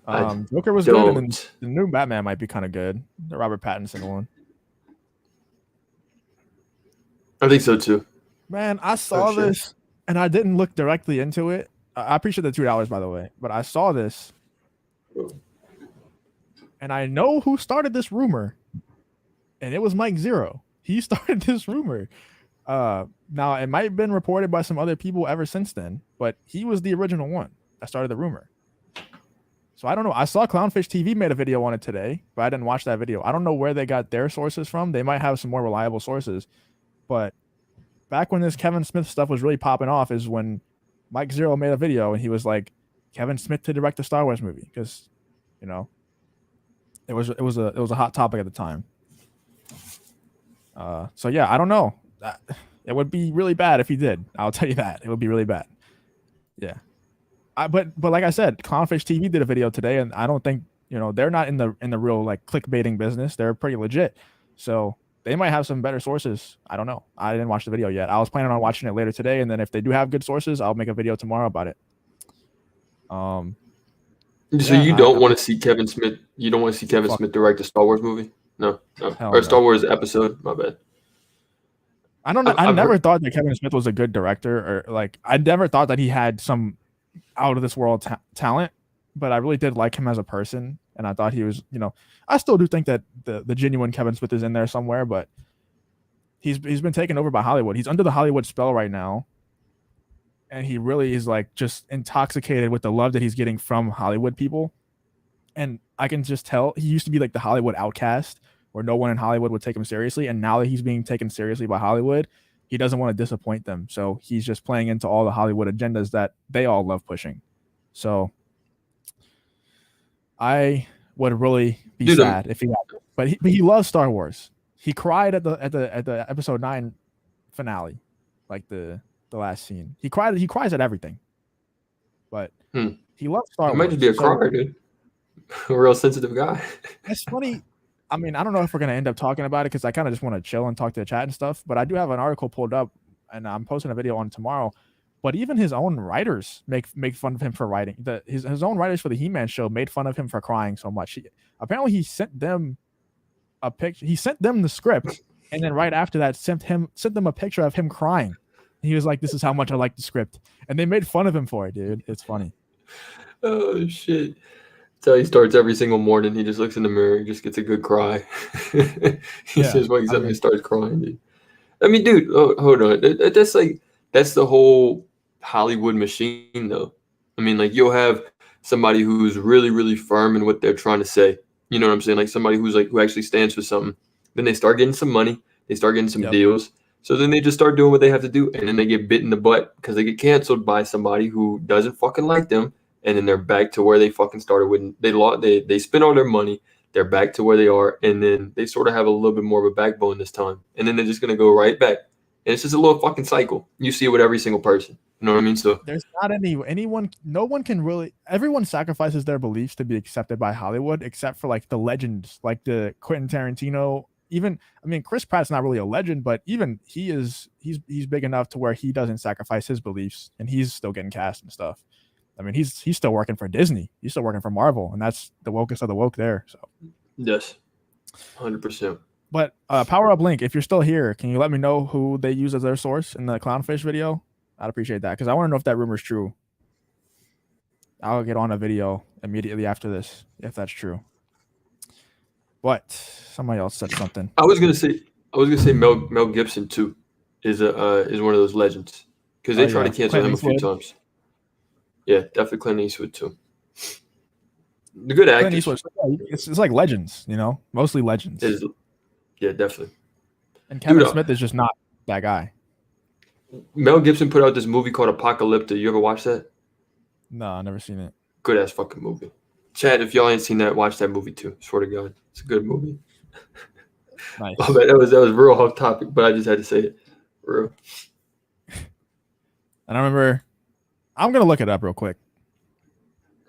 I Joker was good, and then don't. the new Batman might be kind of good. The Robert Pattinson one. I think so too. Man, I Oh saw shit. this and I didn't look directly into it. I appreciate the $2, by the way, but I saw this and I know who started this rumor, and it was Mike Zero. He started this rumor. Now it might have been reported by some other people ever since then, but he was the original one that started the rumor. So I don't know. I saw Clownfish TV made a video on it today, but I didn't watch that video. I don't know where they got their sources from. They might have some more reliable sources, but back when this Kevin Smith stuff was really popping off is when Mike Zero made a video and he was like, Kevin Smith to direct the Star Wars movie, because you know it was a hot topic at the time. So yeah, I don't know. It would be really bad if he did. I'll tell you that. It would be really bad. Yeah. But like I said, Clownfish TV did a video today, and I don't think they're not in the real like clickbaiting business. They're pretty legit, so they might have some better sources. I don't know. I didn't watch the video yet. I was planning on watching it later today, and then if they do have good sources, I'll make a video tomorrow about it. So Yeah, you don't want to see Kevin Smith? You don't want to see Kevin Fuck. Smith direct a Star Wars movie? No, Hell or a no. Star Wars episode. My bad. I don't know. I I've never heard. thought that Kevin Smith was a good director, or like I never thought that he had some out of this world talent, but I really did like him as a person, and I thought he was, I still do think that the genuine Kevin Smith is in there somewhere, but he's been taken over by Hollywood. He's under the Hollywood spell right now, and he really is like just intoxicated with the love that he's getting from Hollywood people. And I can just tell he used to be like the Hollywood outcast where no one in Hollywood would take him seriously, and now that he's being taken seriously by Hollywood, he doesn't want to disappoint them. So he's just playing into all the Hollywood agendas that they all love pushing. So I would really be Dude, sad if he got it. But he loves Star Wars. He cried at the episode 9 finale, like the last scene. He cries at everything. But he loves Star he Wars. might just be a crier, dude. A real sensitive guy. It's funny. I mean, I don't know if we're going to end up talking about it because I kind of just want to chill and talk to the chat and stuff. But I do have an article pulled up, and I'm posting a video on tomorrow. But even his own writers make fun of him for writing. His own writers for the He-Man show made fun of him for crying so much. Apparently, he sent them a picture. He sent them the script, and then right after that, sent them a picture of him crying. He was like, "This is how much I like the script," and they made fun of him for it, dude. It's funny. Oh shit. That's how he starts every single morning. He just looks in the mirror, he just gets a good cry. He just wakes up and starts crying, dude. I mean, dude, hold on. That's the whole Hollywood machine, though. I mean, like you'll have somebody who's really, really firm in what they're trying to say. You know what I'm saying? Like somebody who actually stands for something. Then they start getting some money. They start getting some deals. So then they just start doing what they have to do, and then they get bit in the butt because they get canceled by somebody who doesn't fucking like them. And then they're back to where they fucking started when they spent all their money. They're back to where they are, and then they sort of have a little bit more of a backbone this time. And then they're just gonna go right back. And it's just a little fucking cycle. You see it with every single person. You know what I mean? So there's not anyone. No one can really. Everyone sacrifices their beliefs to be accepted by Hollywood, except for like the legends, like the Quentin Tarantino. Even I mean, Chris Pratt's not really a legend, but even he's big enough to where he doesn't sacrifice his beliefs, and he's still getting cast and stuff. I mean, he's still working for Disney. He's still working for Marvel, and that's the wokest of the woke there. So yes, 100%. But Power Up Link, if you're still here, can you let me know who they use as their source in the Clownfish video? I'd appreciate that because I want to know if that rumor is true. I'll get on a video immediately after this if that's true. But somebody else said something. I was gonna say Mel Gibson too is one of those legends because Oh they tried yeah, to cancel Clint him a few Eastwood. times. Yeah, definitely Clint Eastwood too. The good Clint actors Eastwood. It's like legends, mostly legends. is yeah, definitely. And Dude, Kevin Smith is just not that guy. Mel Gibson put out this movie called Apocalypto. You ever watch that? No, I never seen it. Good ass fucking movie. Chad, if y'all ain't seen that, watch that movie too. Swear to God, it's a good movie. Nice. Oh man, that was real off topic, but I just had to say it. Real. And I remember, I'm gonna look it up real quick.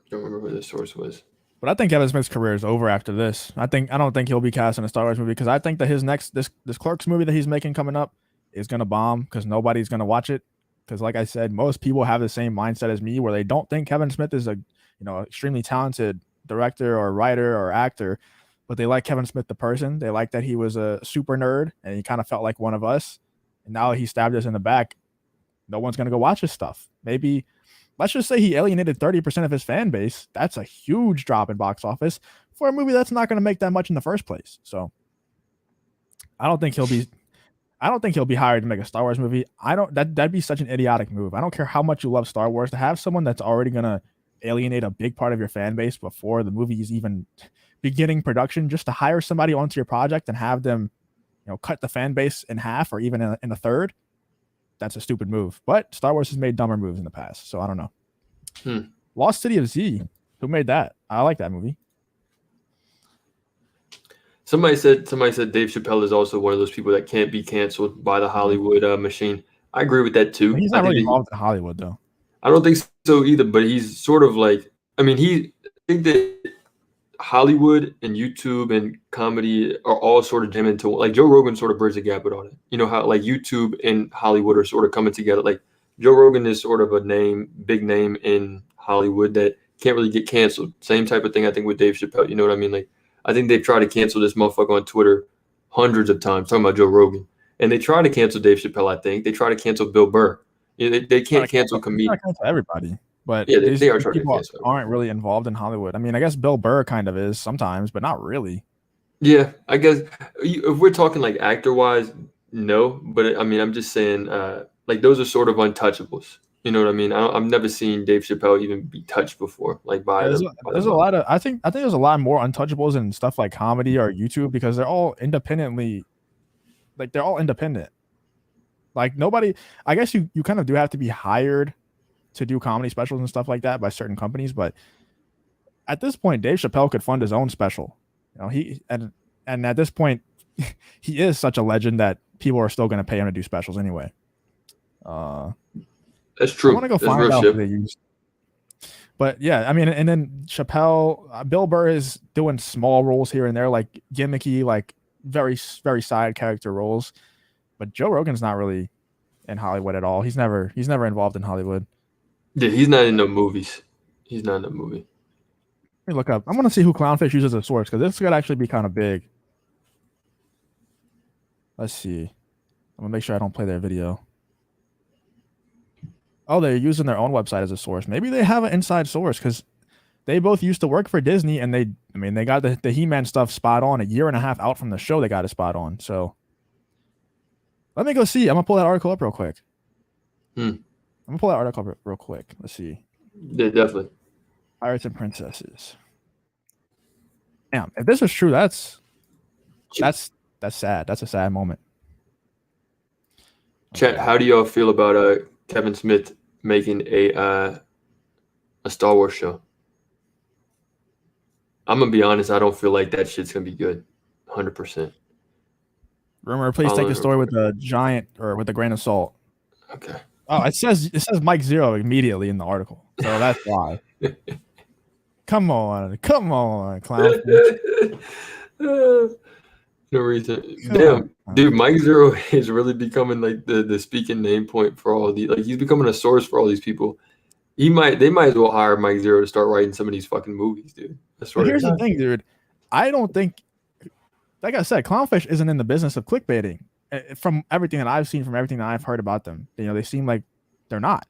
Don't remember who the source was. But I think Kevin Smith's career is over after this. I don't think he'll be cast in a Star Wars movie because I think that his next this Clerks movie that he's making coming up is gonna bomb because nobody's gonna watch it. Because like I said, most people have the same mindset as me where they don't think Kevin Smith is a extremely talented director or writer or actor, but they like Kevin Smith the person. They like that he was a super nerd and he kind of felt like one of us. And now he stabbed us in the back. No one's gonna go watch his stuff. Maybe let's just say he alienated 30% of his fan base. That's a huge drop in box office for a movie that's not going to make that much in the first place. So I don't think he'll be hired to make a Star Wars movie. That'd be such an idiotic move. I don't care how much you love Star Wars to have someone that's already going to alienate a big part of your fan base before the movie is even beginning production, just to hire somebody onto your project and have them, cut the fan base in half or even in a third. That's a stupid move. But Star Wars has made dumber moves in the past, so I don't know. Lost City of Z. Who made that? I like that movie. Somebody said Dave Chappelle is also one of those people that can't be canceled by the Hollywood machine. I agree with that too. He's not really involved in Hollywood though. I don't think so either, but he's sort of like, I think that Hollywood and YouTube and comedy are all sort of jam into, like, Joe Rogan sort of bridges the gap with all that. You know how like YouTube and Hollywood are sort of coming together. Like Joe Rogan is sort of a big name in Hollywood that can't really get canceled. Same type of thing I think with Dave Chappelle. You know what I mean? Like I think they've tried to cancel this motherfucker on Twitter hundreds of times, talking about Joe Rogan. And they try to cancel Dave Chappelle, I think. They try to cancel Bill Burr. They can't cancel comedians. Cancel everybody. But yeah, they are trying to cancel. Aren't really involved in Hollywood. I mean, I guess Bill Burr kind of is sometimes, but not really. Yeah, I guess if we're talking like actor-wise, no. But I mean, I'm just saying, like those are sort of untouchables. You know what I mean? I've never seen Dave Chappelle even be touched before, like by there's a lot of I think there's a lot more untouchables in stuff like comedy or YouTube because they're all independent. Like nobody. I guess you kind of do have to be hired to do comedy specials and stuff like that by certain companies, but at this point, Dave Chappelle could fund his own special. And at this point, he is such a legend that people are still going to pay him to do specials anyway. That's true. I want to go find out who they used. But yeah, I mean, and then Chappelle, Bill Burr is doing small roles here and there, like gimmicky, like very, very side character roles. But Joe Rogan's not really in Hollywood at all. He's never involved in Hollywood. Yeah, he's not in the movies. He's not in the movie. Let me look up. I'm going to see who Clownfish uses as a source because this could actually be kind of big. Let's see. I'm going to make sure I don't play their video. Oh, they're using their own website as a source. Maybe they have an inside source because they both used to work for Disney and they got the He-Man stuff spot on a year and a half out from the show. They got it spot on. So let me go see. I'm going to pull that article up real quick. I'm going to pull that article up real quick. Let's see. Yeah, definitely. Pirates and Princesses. Damn, if this is true, that's sad. That's a sad moment. Chat, how do y'all feel about Kevin Smith making a Star Wars show? I'm gonna be honest, I don't feel like that shit's gonna be good. 100%. Rumor, please take the story with a giant or with a grain of salt. Okay. Oh, it says Mike Zero immediately in the article. So that's why. Come on, clown. No reason. Damn, dude, Mike Zero is really becoming like the speaking name point for all these. Like he's becoming a source for all these people. They might as well hire Mike Zero to start writing some of these fucking movies, dude. But here's the thing, dude. I don't think, like I said, Clownfish isn't in the business of clickbaiting. From everything that I've seen, from everything that I've heard about them, they seem like they're not.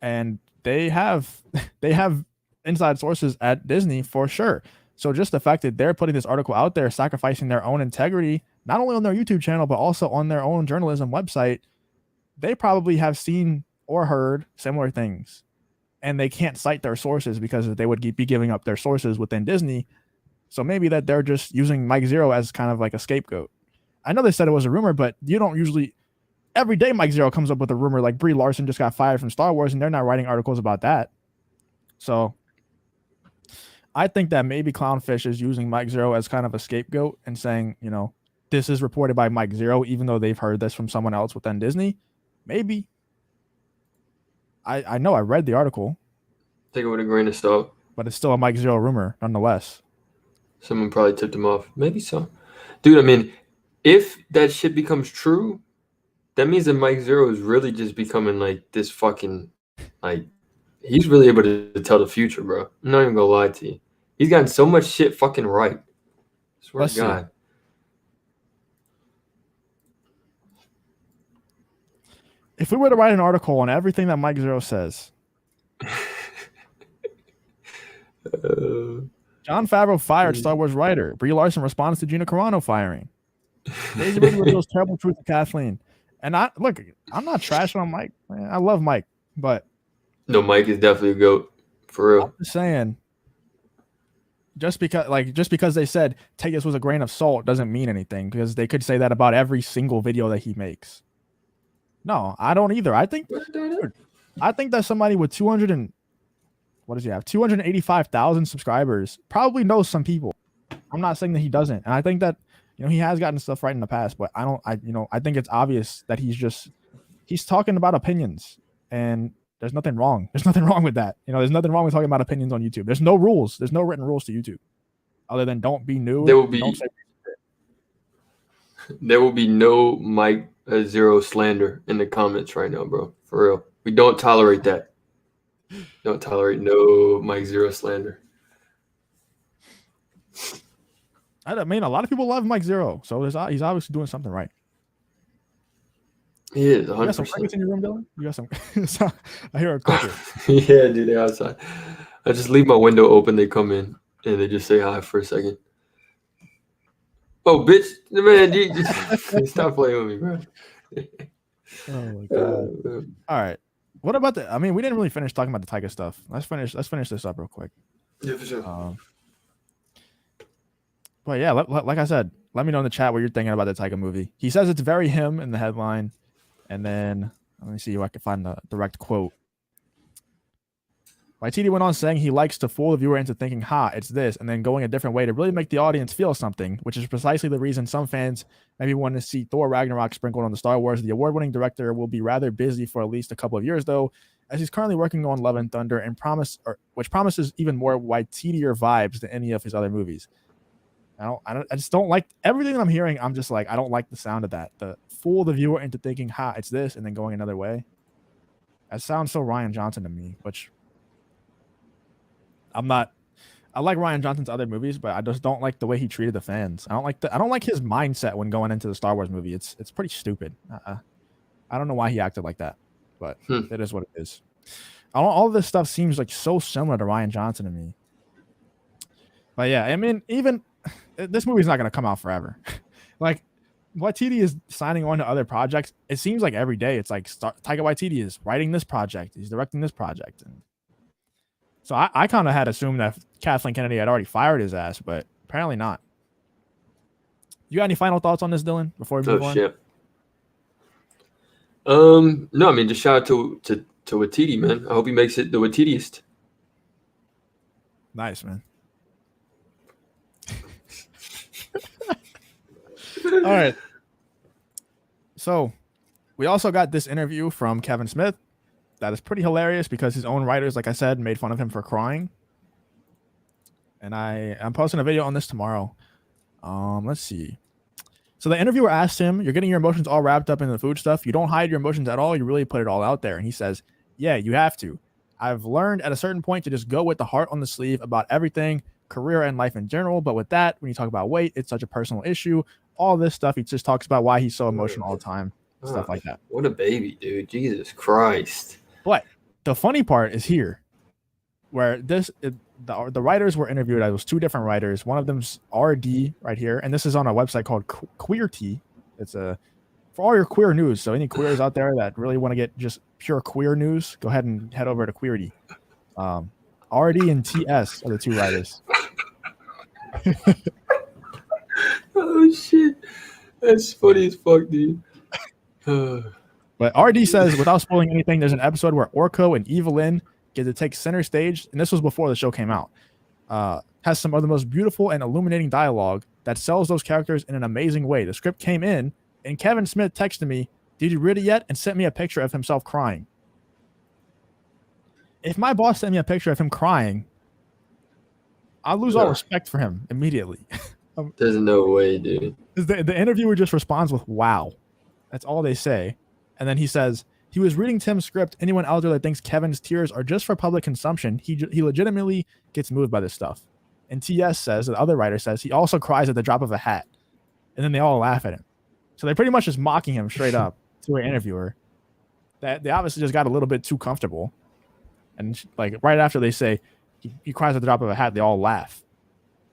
And they have inside sources at Disney for sure. So just the fact that they're putting this article out there, sacrificing their own integrity, not only on their YouTube channel but also on their own journalism website, they probably have seen or heard similar things, and they can't cite their sources because they would be giving up their sources within Disney. So maybe that they're just using Mike Zero as kind of like a scapegoat. I know they said it was a rumor, but you don't usually every day Mike Zero comes up with a rumor like Brie Larson just got fired from Star Wars, and they're not writing articles about that. So I think that maybe Clownfish is using Mike Zero as kind of a scapegoat and saying, you know, this is reported by Mike Zero, even though they've heard this from someone else within Disney. Maybe. I know I read the article. Take it with a grain of salt. But it's still a Mike Zero rumor, nonetheless. Someone probably tipped him off. Maybe so. Dude, I mean, if that shit becomes true, that means that Mike Zero is really just becoming like this fucking, like, he's really able to tell the future, bro. I'm not even gonna lie to you. He's gotten so much shit fucking right. I swear to God. If we were to write an article on everything that Mike Zero says, Jon Favreau fired Star Wars writer. Brie Larson responds to Gina Carano firing. Daisy Ridley reveals terrible truth to Kathleen. And I'm not trashing on Mike. Man, I love Mike, but no, Mike is definitely a GOAT. For real. I'm just saying, just because they said take this with a grain of salt doesn't mean anything, because they could say that about every single video that he makes. No, I don't either. I think that somebody with 285,000 subscribers probably knows some people. I'm not saying that he doesn't, and I think that, you know, he has gotten stuff right in the past, but I think it's obvious that he's talking about opinions, and there's nothing wrong. There's nothing wrong with that. You know, there's nothing wrong with talking about opinions on YouTube. There's no rules. There's no written rules to YouTube, other than don't be new. There will be no Mike Zero slander in the comments right now, bro. For real, we don't tolerate that. Don't tolerate no Mike Zero slander. I mean, a lot of people love Mike Zero, so he's obviously doing something right. He is. 100%. You got some crickets in your room, Dylan? You got some? I hear a cricket. Yeah, dude, they're outside. I just leave my window open. They come in and they just say hi for a second. Oh, bitch, man, you just stop playing with me, bro. Oh my God. All right. What about I mean, we didn't really finish talking about the Taika stuff. Let's finish this up real quick. Yeah, for sure. But yeah, like I said, let me know in the chat what you're thinking about the Taika movie. He says it's very him in the headline, and then let me see if I can find the direct quote. Waititi went on saying he likes to fool the viewer into thinking, "Ha, it's this," and then going a different way to really make the audience feel something, which is precisely the reason some fans maybe want to see Thor Ragnarok sprinkled on the Star Wars. The award-winning director will be rather busy for at least a couple of years, though, as he's currently working on Love and Thunder, and which promises even more Waititier vibes than any of his other movies. I just don't like everything that I'm hearing. I'm just like, I don't like the sound of that. The fool the viewer into thinking, "Ha, it's this," and then going another way. That sounds so Rian Johnson to me, which I'm not. I like Rian Johnson's other movies, but I just don't like the way he treated the fans. I don't like his mindset when going into the Star Wars movie. It's pretty stupid. I don't know why he acted like that, but it is what it is. All of this stuff seems like so similar to Rian Johnson to me. But yeah, I mean, even this movie's not going to come out forever. Like, Waititi is signing on to other projects. It seems like every day it's like Taika Waititi is writing this project, he's directing this project, and so I kind of had assumed that Kathleen Kennedy had already fired his ass, but apparently not. You got any final thoughts on this, Dylan, before we move on? Shit. No, I mean, just shout out to Waititi, man. I hope he makes it the Waititiest. Nice, man. All right. So we also got this interview from Kevin Smith that is pretty hilarious because his own writers, like I said, made fun of him for crying. And I'm posting a video on this tomorrow. Let's see. So the interviewer asked him, "You're getting your emotions all wrapped up in the food stuff. You don't hide your emotions at all. You really put it all out there." And he says, "Yeah, you have to. I've learned at a certain point to just go with the heart on the sleeve about everything, career and life in general. But with that, when you talk about weight, it's such a personal issue. All this stuff." He just talks about why he's so emotional all the time, stuff like that. What a baby, dude. Jesus Christ. But The funny part is here, where the writers were interviewed. It was two different writers. One of them's RD right here, and this is on a website called Queerty. It's a for all your queer news. So any queers out there that really want to get just pure queer news, go ahead and head over to Queerty. RD and TS are the two writers. Oh shit, that's funny as fuck, dude. But RD says, without spoiling anything, there's an episode where Orko and Evelyn get to take center stage, and this was before the show came out. Has some of the most beautiful and illuminating dialogue that sells those characters in an amazing way. The script came in, and Kevin Smith texted me, "Did you read it yet?" and sent me a picture of himself crying. If my boss sent me a picture of him crying, I'll lose all respect for him immediately. There's no way, dude. The interviewer just responds with "Wow." That's all they say. And then he says, he was reading Tim's script. Anyone out there that thinks Kevin's tears are just for public consumption, he legitimately gets moved by this stuff. And TS says, the other writer says, he also cries at the drop of a hat. And then they all laugh at him. So they pretty much just mocking him straight up to an interviewer. They obviously just got a little bit too comfortable. And like right after they say he cries at the drop of a hat, they all laugh.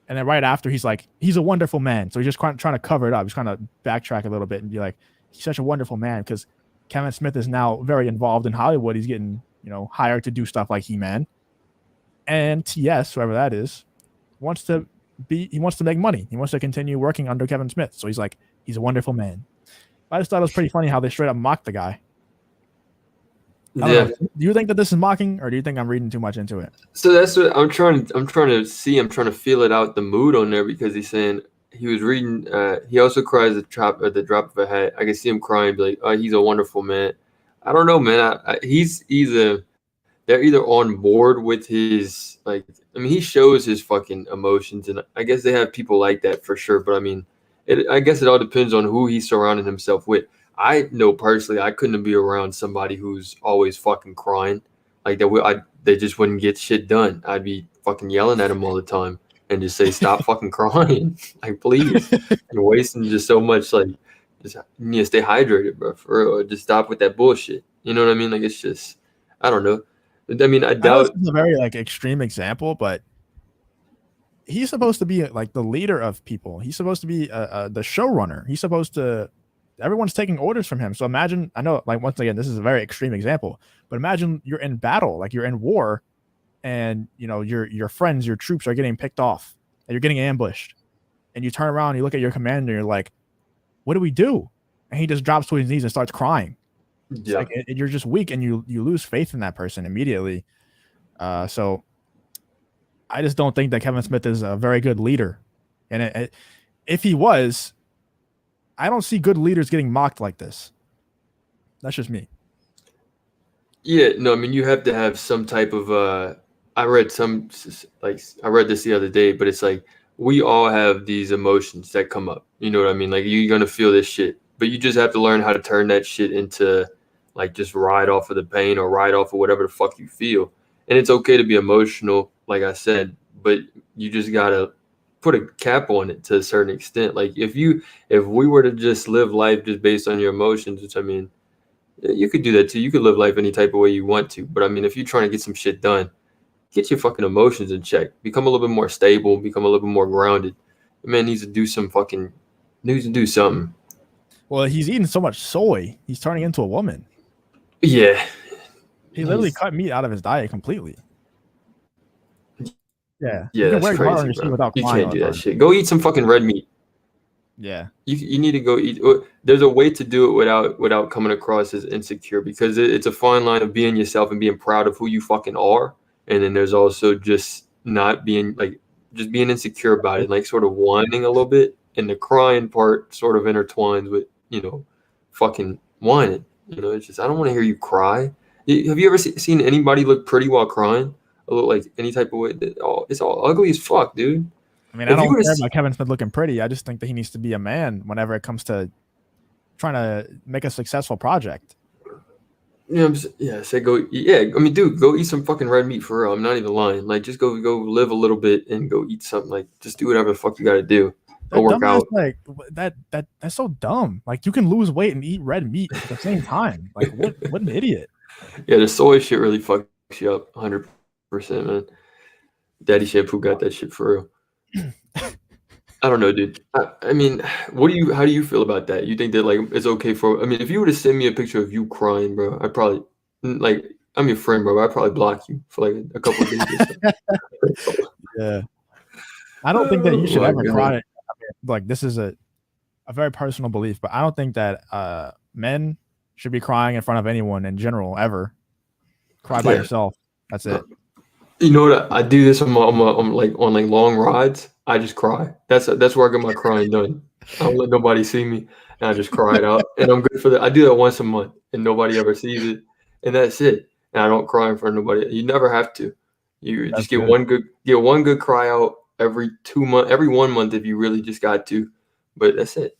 And then right after he's like, he's a wonderful man. So he's just trying to cover it up. He's trying to backtrack a little bit and be like, he's such a wonderful man because Kevin Smith is now very involved in Hollywood. He's getting, hired to do stuff like He-Man. And TS, whoever that is, wants to make money. He wants to continue working under Kevin Smith. So he's like, he's a wonderful man. I just thought it was pretty funny how they straight up mocked the guy. Yeah. Do you think that this is mocking, or do you think I'm reading too much into it? So that's what I'm trying to see. I'm trying to feel it out, the mood on there, because he's saying he was reading. He also cries at the drop of a hat. I can see him crying, be like, "Oh, he's a wonderful man." I don't know, man. They're either on board with his he shows his fucking emotions, and I guess they have people like that for sure. But I mean, I guess it all depends on who he's surrounding himself with. I know personally, I couldn't be around somebody who's always fucking crying like that. They just wouldn't get shit done. I'd be fucking yelling at him all the time and just say, "Stop fucking crying, like please. You're wasting just so much. Like, just you need to stay hydrated, bro. For real. Just stop with that bullshit." You know what I mean? Like, it's just, I don't know. I mean, I doubt it's a very extreme example, but he's supposed to be like the leader of people. He's supposed to be the showrunner. He's supposed to. Everyone's taking orders from him. So imagine, I know, like, once again, this is a very extreme example, but imagine you're in battle, like you're in war, and your friends, your troops are getting picked off, and you're getting ambushed, and you turn around, and you look at your commander, and you're like, "What do we do?" And he just drops to his knees and starts crying. Yeah. Like, you're just weak, and you lose faith in that person immediately. So I just don't think that Kevin Smith is a very good leader, and if he was, I don't see good leaders getting mocked like this. That's just me. Yeah, no, I mean, you have to have some type of I read this the other day, but it's like we all have these emotions that come up. You know what I mean? Like, you're gonna feel this shit, but you just have to learn how to turn that shit into, like, just ride off of the pain or ride off of whatever the fuck you feel. And it's okay to be emotional, like I said, but you just gotta put a cap on it to a certain extent. Like, if we were to just live life just based on your emotions, which, I mean, you could do that too. You could live life any type of way you want to. But I mean, if you're trying to get some shit done, get your fucking emotions in check. Become a little bit more stable. Become a little bit more grounded. The man needs to do something. Well, he's eating so much soy, he's turning into a woman. Yeah. He literally cut meat out of his diet completely. Yeah. Yeah, that's crazy, bro. You can't do that shit. Go eat some fucking red meat. Yeah. You need to go eat. There's a way to do it without coming across as insecure, because it's a fine line of being yourself and being proud of who you fucking are. And then there's also just not being, like, just being insecure about it, like sort of whining a little bit. And the crying part sort of intertwines with, fucking whining. It's just, I don't want to hear you cry. Have you ever seen anybody look pretty while crying? Look like any type of way? It's all ugly as fuck, dude. I mean, I don't care about Kevin Smith looking pretty. I just think that he needs to be a man whenever it comes to trying to make a successful project. Yeah, say go. Yeah, I mean, dude, go eat some fucking red meat for real. I'm not even lying. Like, just go live a little bit and go eat something. Like, just do whatever the fuck you got to do. Go work out. Like, that's so dumb. Like, you can lose weight and eat red meat at the same time. Like, what an idiot. Yeah, the soy shit really fucks you up 100%, man. Daddy shampoo got that shit for real. I don't know, dude. I mean, how do you feel about that? You think that like it's okay for? I mean, if you were to send me a picture of you crying, bro, I'd probably like I'm your friend, bro. I'd probably block you for like a couple of days or so. Yeah. I don't think that you Oh should my ever cry. I god. mean, like this is a very personal belief, but I don't think that men should be crying in front of anyone in general ever. Cry by Yeah. yourself. That's it. You know what? I do this on like long rides. I just cry. That's where I get my crying done. I don't let nobody see me, and I just cry it out. And I'm good for that. I do that once a month, and nobody ever sees it, and that's it. And I don't cry in front of nobody. You never have to. You That's just good. get one good cry out every 2 months, every 1 month if you really just got to. But that's it.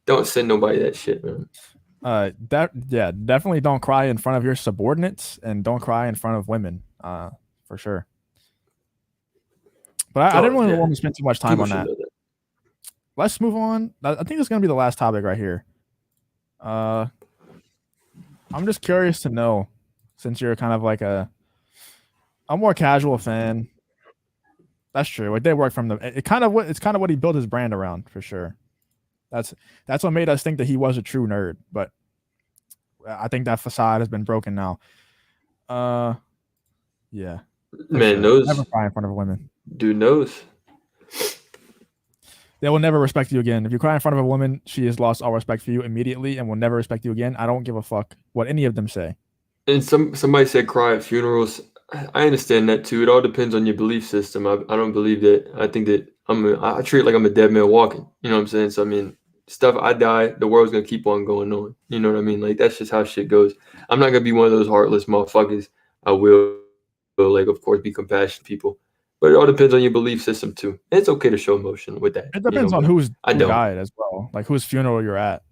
Don't send nobody that shit, man. Definitely don't cry in front of your subordinates and don't cry in front of women. For sure. But I didn't Oh really yeah, want to spend too much time people on should that. know that. Let's move on. I think it's gonna be the last topic right here. Uh, I'm just curious to know, since you're kind of like a more casual fan. That's true. It did work from the. It's kind of what he built his brand around for sure. That's that's what made us think that he was a true nerd. But I think that facade has been broken now. Uh, yeah, for Man sure. Never knows, cry in front of women. dude knows. They will never respect you again. If you cry in front of a woman, she has lost all respect for you immediately and will never respect you again. I don't give a fuck what any of them say. And somebody said cry at funerals. I understand that too. It all depends on your belief system. I don't believe that. I think that I treat it like I'm a dead man walking. You know what I'm saying? So I mean, stuff. I die, the world's gonna keep on going on. You know what I mean? Like that's just how shit goes. I'm not gonna be one of those heartless motherfuckers. I will like, of course, be compassionate to people, but it all depends on your belief system too. And it's okay to show emotion with that, It depends on but I who don't. died as well, like whose funeral you're at.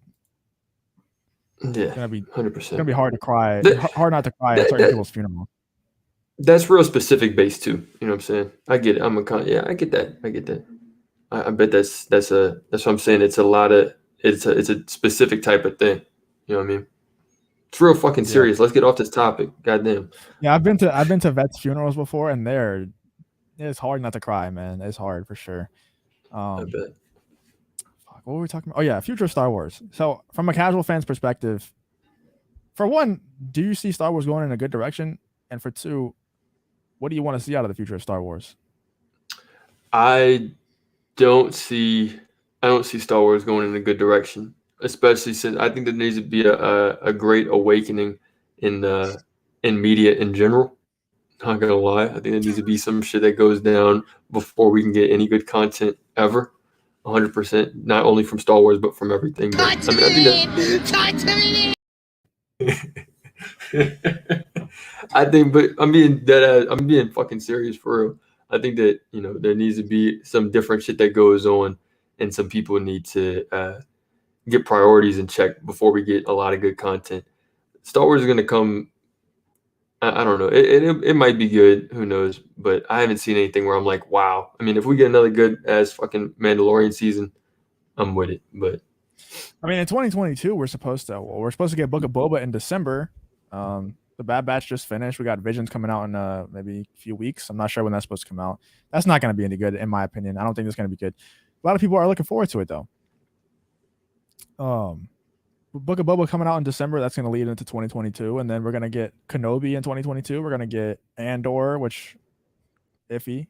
Yeah, It's hundred gonna percent. be hard to cry, That hard not to cry at that certain that people's funeral. That's real specific based too. You know what I'm saying? I get it. Yeah, I get that. I get that. I bet that's what I'm saying. It's a lot of it's a specific type of thing. You know what I mean? It's real fucking Yeah, serious. Let's get off this topic. Goddamn. yeah. I've been to vets' funerals before, and it's hard not to cry, man. It's hard for sure. I Um, bet. fuck, what were we talking about? Oh yeah, future Star Wars. So from a casual fan's perspective, for one, do you see Star Wars going in a good direction? And for two, what do you want to see out of the future of Star Wars? I don't see I don't see Star Wars going in a good direction, especially since I think there needs to be a great awakening in media in general. Not gonna lie, I think there needs to be some shit that goes down before we can get any good content ever. 100%, not only from Star Wars but from everything. But I mean, I think that I think, but I'm being dead. I'm being fucking serious for real. I think that there needs to be some different shit that goes on, and some people need to get priorities in check before we get a lot of good content. Star Wars is gonna come. I don't know. It might be good. Who knows? But I haven't seen anything where I'm like, wow. I mean, if we get another good ass fucking Mandalorian season, I'm with it. But I mean, in 2022, we're supposed to get Book of Boba in December. The Bad Batch just finished. We got Visions coming out in maybe a few weeks. I'm not sure when that's supposed to come out. That's not going to be any good, in my opinion. I don't think it's going to be good. A lot of people are looking forward to it though. Book of Boba coming out in December. That's going to lead into 2022, and then we're going to get Kenobi in 2022. We're going to get Andor, which iffy,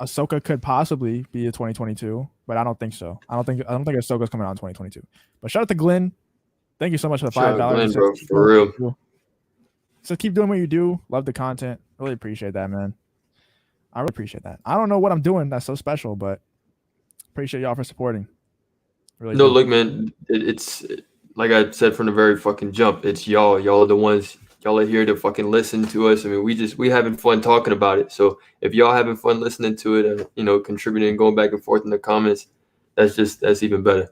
Ahsoka could possibly be a 2022, but I don't think so. I don't think Ahsoka's coming out in 2022. But shout out to Glenn. Thank you so much for the shout out $5. He Glenn, says bro, keep doing for what you real. do. So keep doing what you do. Love the content. Really appreciate that, man. I really appreciate that. I don't know what I'm doing that's so special, but appreciate y'all for supporting. Really No, do. look, man, it's like I said from the very fucking jump. It's y'all. Y'all are the ones. Y'all are here to fucking listen to us. I mean, we having fun talking about it. So if y'all having fun listening to it, and contributing, going back and forth in the comments, that's even better.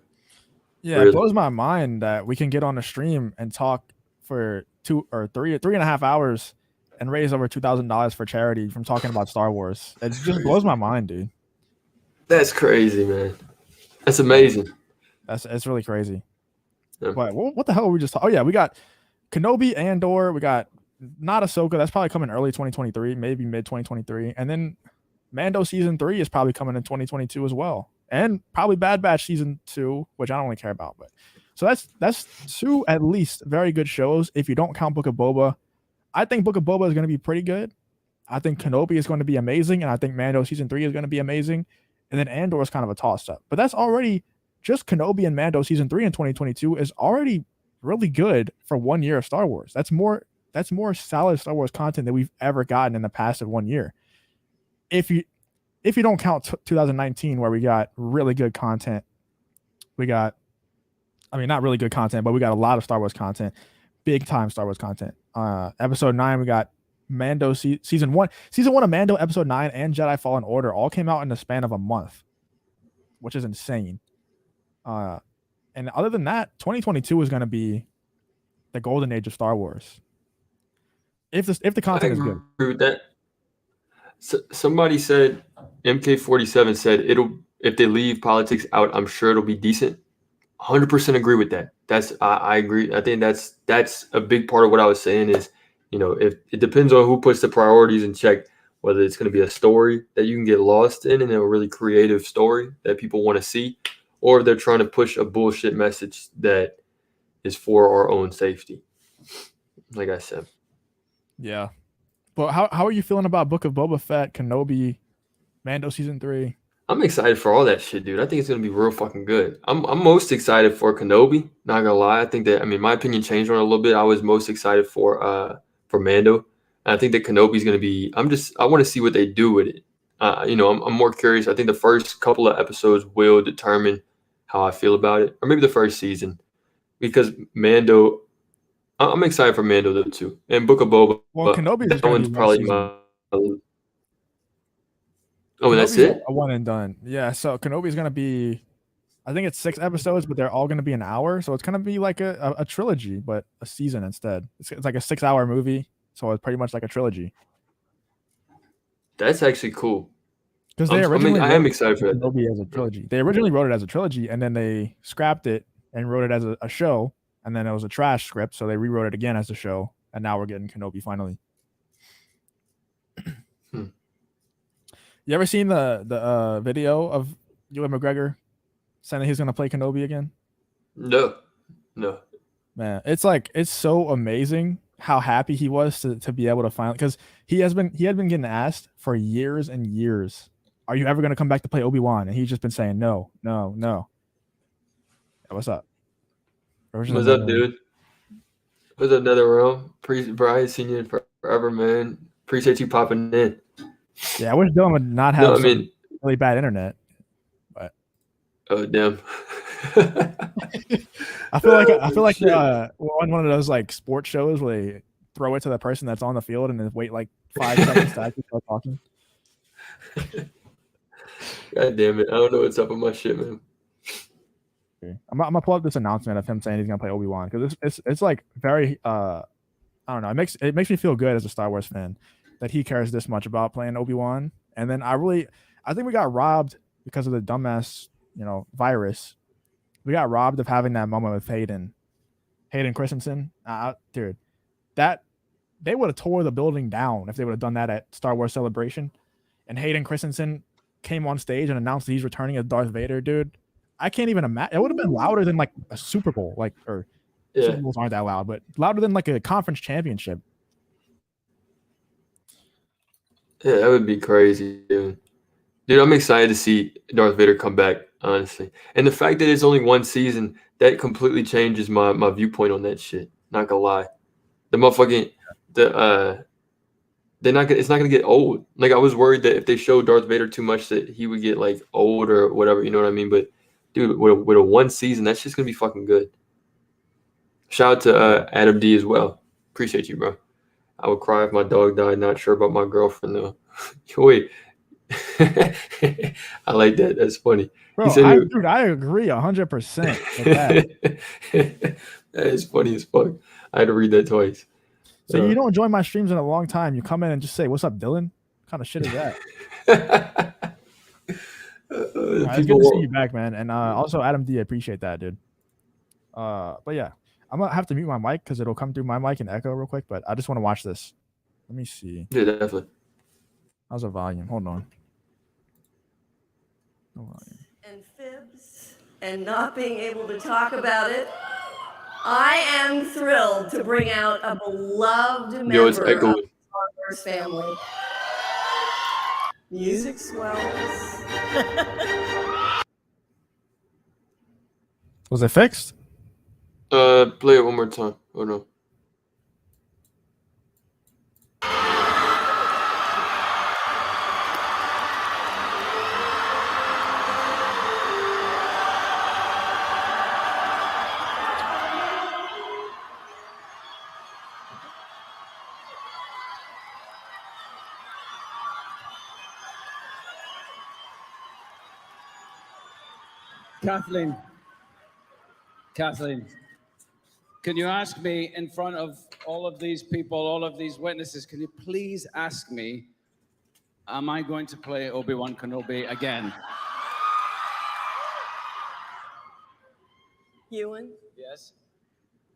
Yeah, it Really. blows my mind that we can get on a stream and talk for 3.5 hours and raise over $2,000 for charity from talking about Star Wars. It That's just blows crazy. my mind, dude. That's crazy, man. That's Yeah, amazing. it's really crazy. Yeah. But what the hell were we just? Oh yeah, we got Kenobi, Andor. We got not Ahsoka. That's probably coming early 2023, maybe mid 2023, and then Mando season 3 is probably coming in 2022 as well, and probably Bad Batch season 2, which I don't really care about. But so that's two at least very good shows if you don't count Book of Boba. I think Book of Boba is going to be pretty good. I think Kenobi is going to be amazing, and I think Mando season 3 is going to be amazing, and then Andor is kind of a toss up. But that's already just Kenobi and Mando season 3 in 2022 is already really good for 1 year of Star Wars. That's more solid Star Wars content than we've ever gotten in the past of 1 year. If you don't count 2019 where we got really good content, we got, I mean, not really good content, but we got a lot of Star Wars content, big time Star Wars content. Episode 9, we got Mando season 1 of Mando episode 9 and Jedi Fallen Order all came out in the span of a month, which is insane. And other than that, 2022 is going to be the golden age of Star Wars. If the content is good. I agree with that. Somebody said, MK47 said, if they leave politics out, I'm sure it'll be decent. 100% agree with that. I agree. I think that's a big part of what I was saying is, if it depends on who puts the priorities in check, whether it's going to be a story that you can get lost in and a really creative story that people want to see, or if they're trying to push a bullshit message that is for our own safety. Like I said. Yeah. But how are you feeling about Book of Boba Fett, Kenobi, Mando season 3? I'm excited for all that shit, dude. I think it's gonna be real fucking good. I'm most excited for Kenobi. Not gonna lie, I think that my opinion changed on it a little bit. I was most excited for Mando. And I think that Kenobi's gonna be. I want to see what they do with it. I'm more curious. I think the first couple of episodes will determine how I feel about it, or maybe the first season, because Mando. I'm excited for Mando though too, and Book of Boba. Well, Kenobi is one's probably my. Oh, and that's it? A one and done. Yeah, so Kenobi is going to be, I think it's 6 episodes, but they're all going to be an hour. So it's going to be like a trilogy, but a season instead. It's like a 6-hour movie. So it's pretty much like a trilogy. That's actually cool. Because they originally I am excited for that. Kenobi as a trilogy. They originally wrote it as a trilogy, and then they scrapped it and wrote it as a show. And then it was a trash script, so they rewrote it again as a show. And now we're getting Kenobi finally. You ever seen the video of Ewan McGregor saying that he's gonna play Kenobi again? No. Man, it's so amazing how happy he was to be able to finally, because he had been getting asked for years and years, are you ever gonna come back to play Obi-Wan? And he's just been saying no. What's up? What's up, dude? What's up, Nether Realm? Brian, seen you forever, man. Appreciate you popping in. Yeah, I wish Dylan would not have really bad internet. But oh damn. I feel like on one of those like sports shows where they throw it to the person that's on the field and then wait like 5 seconds to actually start talking. God damn it! I don't know what's up with my shit, man. I'm gonna pull up this announcement of him saying he's gonna play Obi-Wan, because it's like very I don't know, it makes me feel good as a Star Wars fan that he cares this much about playing Obi-Wan. And then I think we got robbed because of the dumbass virus. We got robbed of having that moment with Hayden Christensen. Dude, that they would have tore the building down if they would have done that at Star Wars Celebration. And Hayden Christensen came on stage and announced that he's returning as Darth Vader, dude. I can't even imagine. It would have been louder than like a Super Bowl, Super Bowls aren't that loud, but louder than like a conference championship. Yeah, that would be crazy, dude. Dude, I'm excited to see Darth Vader come back, honestly. And the fact that it's only 1 season, that completely changes my viewpoint on that shit. Not gonna lie. The motherfucking it's not gonna get old. Like, I was worried that if they showed Darth Vader too much that he would get like old or whatever, you know what I mean? But dude, with a 1 season, that's just gonna be fucking good. Shout out to Adam D as well. Appreciate you, bro. I would cry if my dog died. Not sure about my girlfriend though. Wait. I like that. That's funny. Bro, I agree 100% with that. That is funny as fuck. I had to read that twice. So you don't join my streams in a long time. You come in and just say, "What's up, Dylan?" What kind of shit is that? It's good to see you back, man. And also, Adam D, I appreciate that, dude. But yeah, I'm gonna have to mute my mic because it'll come through my mic and echo real quick. But I just want to watch this. Let me see. Yeah, definitely. How's the volume? Hold on. No volume. And fibs and not being able to talk about it. I am thrilled to bring out a beloved Yo, it's member of the echoing. Star Wars family. Music swells. Was it fixed? Play it one more time. Oh no. Kathleen, can you ask me in front of all of these people, all of these witnesses, can you please ask me, am I going to play Obi-Wan Kenobi again? Ewan, Yes?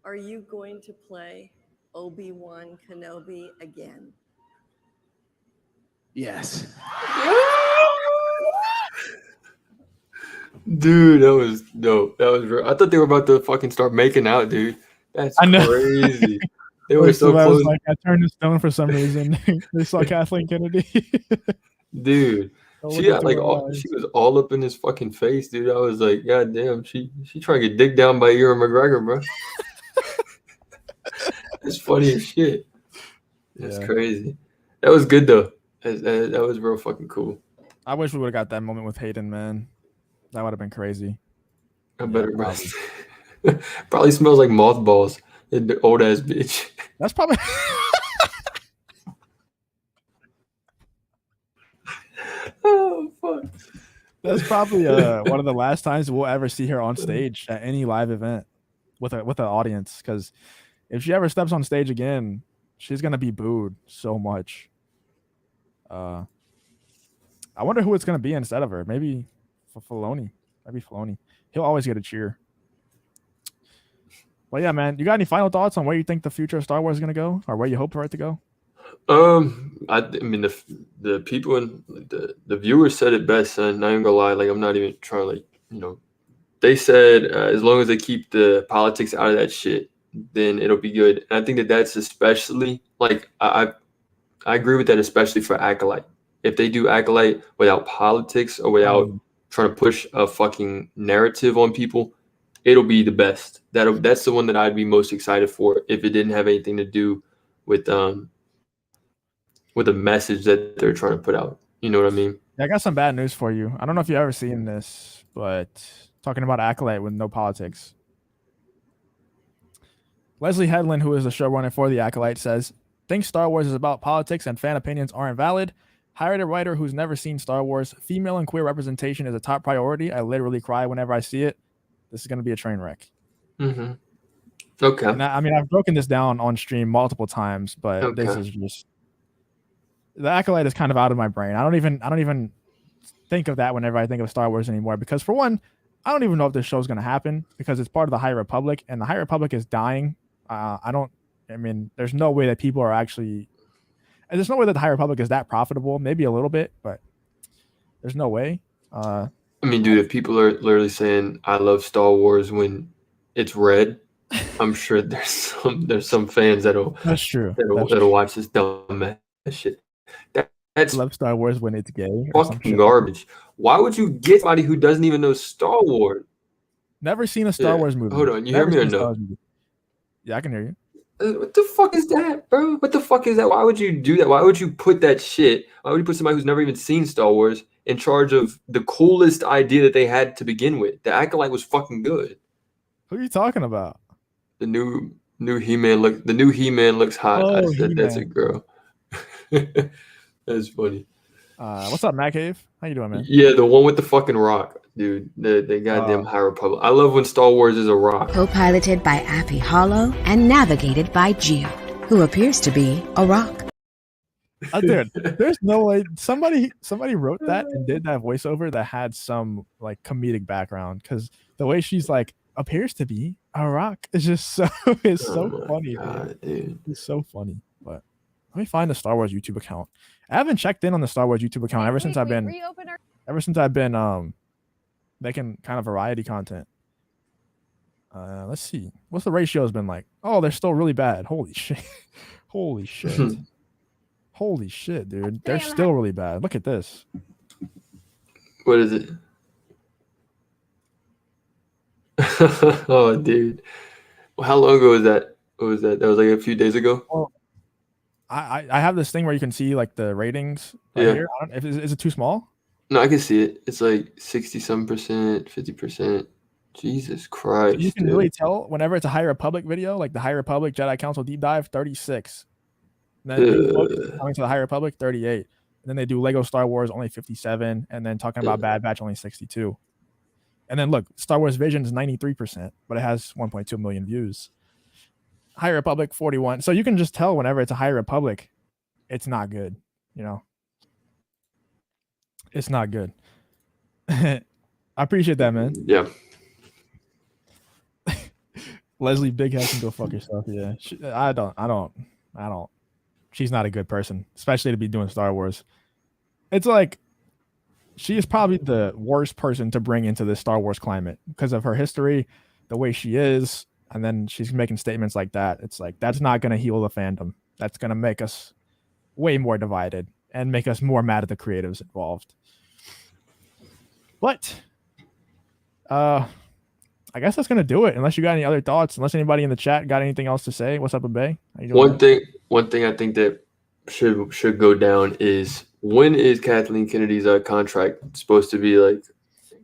are you going to play Obi-Wan Kenobi again? Yes. Dude, that was dope. That was real. I thought they were about to fucking start making out, dude. That's I know. crazy. They were so I was close. like, I turned to stone for some reason. They saw Kathleen Kennedy. Dude. Don't She look got into like her all, eyes. she was all up in his fucking face, dude. I was like, God damn, she trying to get digged down by Ewan McGregor, bro. It's funny as shit. That's Yeah. crazy. That was good though. That was real fucking cool. I wish we would have got that moment with Hayden, man. That would have been crazy. I Yeah, better probably. probably smells like mothballs. The old ass bitch. That's probably Oh fuck. that's probably one of the last times we'll ever see her on stage at any live event with an audience. Because if she ever steps on stage again, she's gonna be booed so much. I wonder who it's gonna be instead of her. Maybe Filoni. Maybe Filoni. He'll always get a cheer. Well, yeah, man. You got any final thoughts on where you think the future of Star Wars is gonna go, or where you hope for it to go? I mean the people and the viewers said it best, son. Not even gonna lie, like I'm not even trying to they said as long as they keep the politics out of that shit, then it'll be good. And I think that's especially like I agree with that, especially for Acolyte. If they do Acolyte without politics or without trying to push a fucking narrative on people, it'll be the best. That's the one that I'd be most excited for if it didn't have anything to do with a message that they're trying to put out. You know what I mean? Yeah, I got some bad news for you. I don't know if you've ever seen this, but talking about Acolyte with no politics. Leslie Headland, who is the showrunner for The Acolyte, says, "Think Star Wars is about politics and fan opinions aren't valid. Hired a writer who's never seen Star Wars. Female and queer representation is a top priority. I literally cry whenever I see it. This is going to be a train wreck." Mm-hmm. Okay. And I mean, I've broken this down on stream multiple times, but this Okay. is just The Acolyte is kind of out of my brain. I don't even think of that whenever I think of Star Wars anymore, because for one, I don't even know if this show is going to happen because it's part of the High Republic, and the High Republic is dying. There's no way that people are actually, and there's no way that the High Republic is that profitable. Maybe a little bit, but there's no way. I mean, dude, if people are literally saying I love Star Wars when it's red, I'm sure there's some fans that'll watch this dumb ass shit. That's love Star Wars when it's gay. Or some fucking shit. garbage. Why would you get somebody who doesn't even know Star Wars? Never seen a Star Wars movie. Hold on, you hear me or no? Yeah, I can hear you. What the fuck is that, bro? What the fuck is that? Why would you do that? Why would you put that shit? Why would you put somebody who's never even seen Star Wars in charge of the coolest idea that they had to begin with? The Acolyte was fucking good. Who are you talking about? The new He-Man looks hot. Oh, That's a girl. That's funny. What's up, Matt Cave? How you doing, man? Yeah, the one with the fucking rock, dude. The goddamn High Republic. I love when Star Wars is a rock. Co-piloted by Appy Hollow and navigated by Geo, who appears to be a rock. Dude, there's no way somebody wrote that and did that voiceover that had some like comedic background, because the way she's like, appears to be a rock. It's just so it's Oh so my funny, God, dude. It's so funny. But let me find the Star Wars YouTube account. I haven't checked in on the Star Wars YouTube account ever since I've been making kind of variety content. Let's see. What's the ratio's been like? Oh, they're still really bad. Holy shit. Holy shit. Holy shit, dude. They're still really bad. Look at this. What is it? Oh, dude. How long ago was that? What was that? That was like a few days ago. Well, I have this thing where you can see like the ratings right Yeah. here. Is it too small? No, I can see it. It's like 60-some%, 50%. Jesus Christ. So you can dude. really tell whenever it's a High Republic video, like the High Republic Jedi Council deep dive, 36. And then coming to the High Republic, 38. And then they do Lego Star Wars, only 57. And then talking about Bad Batch, only 62. And then look, Star Wars Vision is 93%, but it has 1.2 million views. High Republic, 41. So you can just tell whenever it's a High Republic, it's not good. You know, it's not good. I appreciate that, man. Yeah. Leslie Big Head can go fuck yourself. Yeah, I don't. She's not a good person, especially to be doing Star Wars. It's like she is probably the worst person to bring into this Star Wars climate because of her history, the way she is, and then she's making statements like that. It's like that's not going to heal the fandom. That's going to make us way more divided and make us more mad at the creatives involved. But I guess that's gonna do it. Unless you got any other thoughts. Unless anybody in the chat got anything else to say. What's up, Abe? One thing I think that should go down is when is Kathleen Kennedy's contract supposed to be like?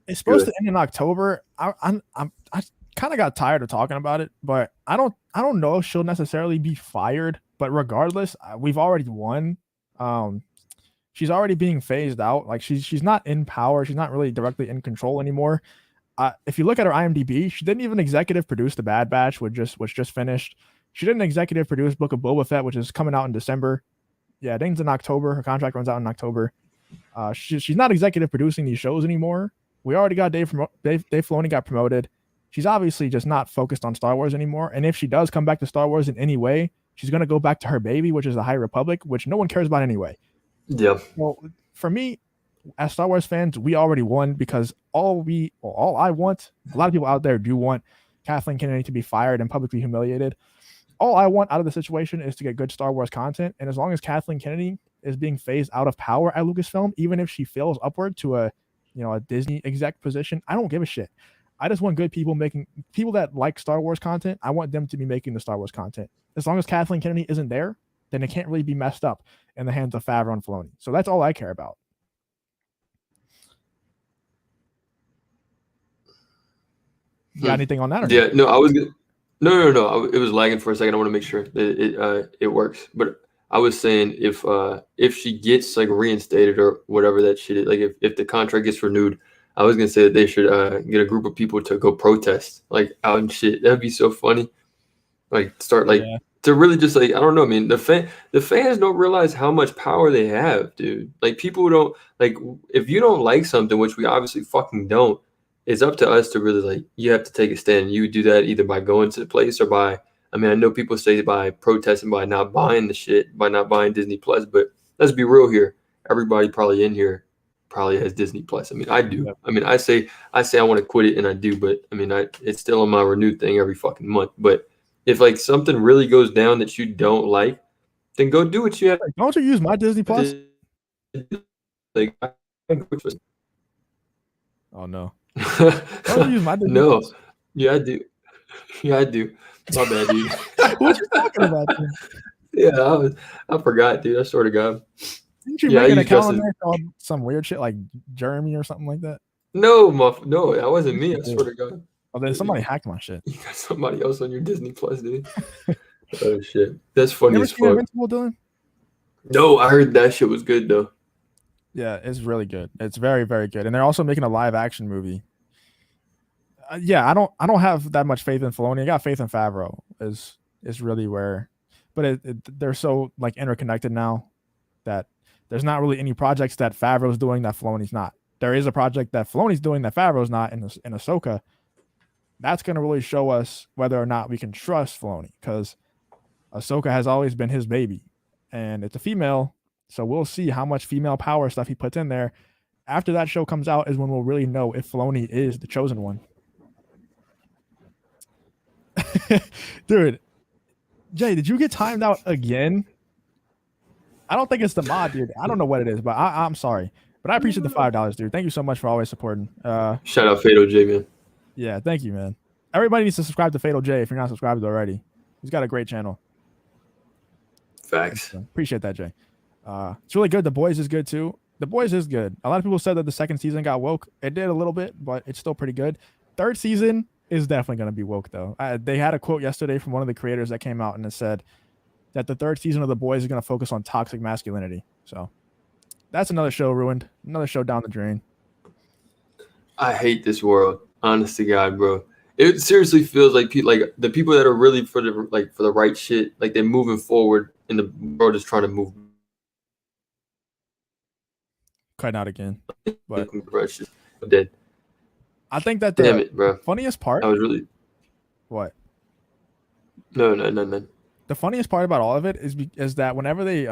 It's supposed to end in October. I kind of got tired of talking about it, but I don't know if she'll necessarily be fired. But regardless, we've already won. She's already being phased out. Like she's not in power. She's not really directly in control anymore. If you look at her IMDb, she didn't even executive produce The Bad Batch, which just finished. She didn't executive produce Book of Boba Fett, which is coming out in December. Yeah, it ends in October. Her contract runs out in October. She's not executive producing these shows anymore. We already got Dave Filoni got promoted. She's obviously just not focused on Star Wars anymore. And if she does come back to Star Wars in any way, she's going to go back to her baby, which is the High Republic, which no one cares about anyway. Yeah. Well, for me, as Star Wars fans, we already won because all I want, a lot of people out there do want Kathleen Kennedy to be fired and publicly humiliated. All I want out of the situation is to get good Star Wars content. And as long as Kathleen Kennedy is being phased out of power at Lucasfilm, even if she fails upward to a Disney exec position, I don't give a shit. I just want good people that like Star Wars content. I want them to be making the Star Wars content. As long as Kathleen Kennedy isn't there, then it can't really be messed up in the hands of Favreau and Filoni. So that's all I care about. You got anything on that? Or yeah, no, I was gonna, no. It was lagging for a second. I want to make sure that it works. But I was saying if she gets like reinstated or whatever that she did, like if the contract gets renewed, I was gonna say that they should get a group of people to go protest like out and shit. That'd be so funny. Like start like to really just like I don't know. I mean the fans don't realize how much power they have, dude. Like people don't like if you don't like something, which we obviously fucking don't. It's up to us to really like you have to take a stand. You do that either by going to the place or by I mean I know people say by protesting by not buying the shit, by not buying Disney Plus, but let's be real here. Everybody probably in here probably has Disney Plus. I mean I do. I mean I say I want to quit it and I do, but I mean it's still on my renewed thing every fucking month. But if like something really goes down that you don't like, then go do what you have. Don't you use my Disney Plus? Like, oh no. Don't use my Disney no. Plus? Yeah, I do. Yeah, I do. My bad, dude. What you talking about? Dude? Yeah, I forgot, dude. I swear to God. Didn't you make an account on there called some weird shit like Jeremy or something like that? No, that wasn't me. I swear to God. Oh, then somebody hacked my shit. You got somebody else on your Disney Plus, dude. Oh shit, that's funny as fuck. No, I heard that shit was good though. Yeah, it's really good. It's very, very good, and they're also making a live action movie. Yeah, I don't have that much faith in Filoni. I got faith in Favreau. Is really where, but they're so like interconnected now that there's not really any projects that Favreau's doing that Filoni's not. There is a project that Filoni's doing that Favreau's not in Ahsoka. that's going to really show us whether or not we can trust Filoni, because Ahsoka has always been his baby, and it's a female, so we'll see how much female power stuff he puts in there. After that show comes out is when we'll really know if Filoni is the chosen one. Dude, Jay, did you get timed out again? I don't think it's the mod, dude. I don't know what it is, but I'm sorry. But I appreciate the $5, dude. Thank you so much for always supporting. Shout out Fatal J, man. Yeah, thank you, man. Everybody needs to subscribe to Fatal J if you're not subscribed already. He's got a great channel. Facts. Appreciate that, Jay. It's really good. The Boys is good too. The Boys is good. A lot of people said that the second season got woke. It did a little bit, but it's still pretty good. Third season is definitely going to be woke, though. They had a quote yesterday from one of the creators that came out, and it said that the third season of The Boys is going to focus on toxic masculinity. So that's another show ruined. Another show down the drain. I hate this world. Honest to God, bro. It seriously feels like the people that are really for the right shit, like they're moving forward, and the world is trying to move. Cutting out again. But I'm dead. I think that Damn it, bro. funniest part. I was really. What? No. The funniest part about all of it is that whenever they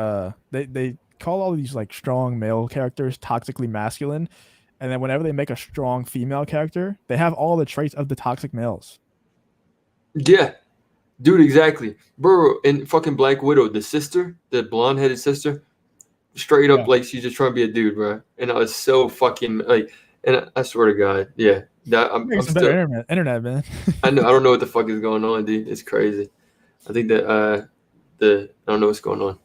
call all these like strong male characters toxically masculine, and then whenever they make a strong female character, they have all the traits of the toxic males. Yeah, dude, exactly, bro. And fucking Black Widow, the sister, the blonde-headed sister, straight up like she's just trying to be a dude, bro. And I was so fucking like, and I swear to God, yeah, that I'm Some still, better internet, man. I don't know what the fuck is going on, dude. It's crazy. I think that I don't know what's going on.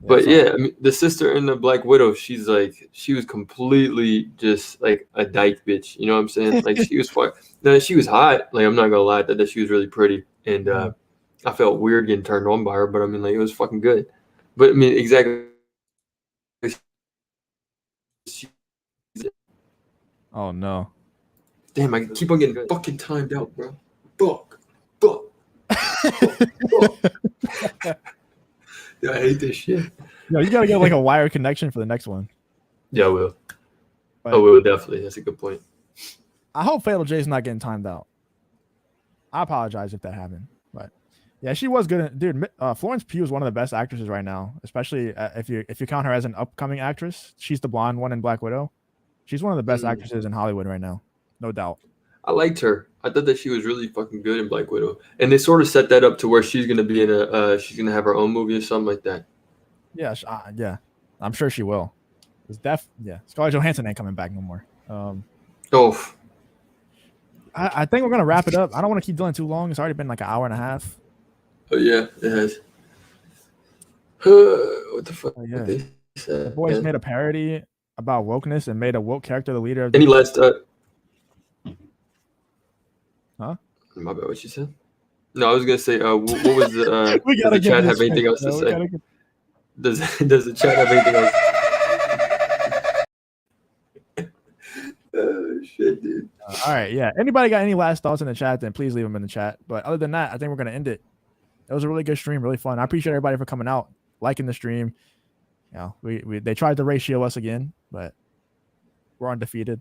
But yeah, I mean, the sister in the Black Widow, she was completely just like a dyke bitch. You know what I'm saying? Like she was she was hot. Like I'm not gonna lie, that she was really pretty, and I felt weird getting turned on by her. But I mean, like it was fucking good. But I mean, exactly. Oh no! Damn, I keep on getting fucking timed out, bro. Fuck. Yeah, I hate this shit. No, you gotta get like a wire connection for the next one. Yeah, I will. But I will definitely. That's a good point. I hope Fatal J's not getting timed out. I apologize if that happened, but yeah, she was good. Dude, Florence Pugh is one of the best actresses right now, especially if you count her as an upcoming actress. She's the blonde one in Black Widow. She's one of the best actresses in Hollywood right now, no doubt. I liked her. I thought that she was really fucking good in Black Widow, and they sort of set that up to where she's gonna be in she's gonna have her own movie or something like that. Yeah, yeah, I'm sure she will. Scarlett Johansson ain't coming back no more. I think we're gonna wrap it up. I don't want to keep doing too long. It's already been like an hour and a half. Oh yeah, it has. What the fuck? Oh, yeah. The Boys made a parody about wokeness and made a woke character the leader of. Any last? Huh? My bad. What you said? No, I was gonna say. What was the? Does the chat have anything else to say? Does the chat have anything else? Oh shit, dude. All right, yeah. Anybody got any last thoughts in the chat? Then please leave them in the chat. But other than that, I think we're gonna end it. It was a really good stream, really fun. I appreciate everybody for coming out, liking the stream. You know, they tried to ratio us again, but we're undefeated.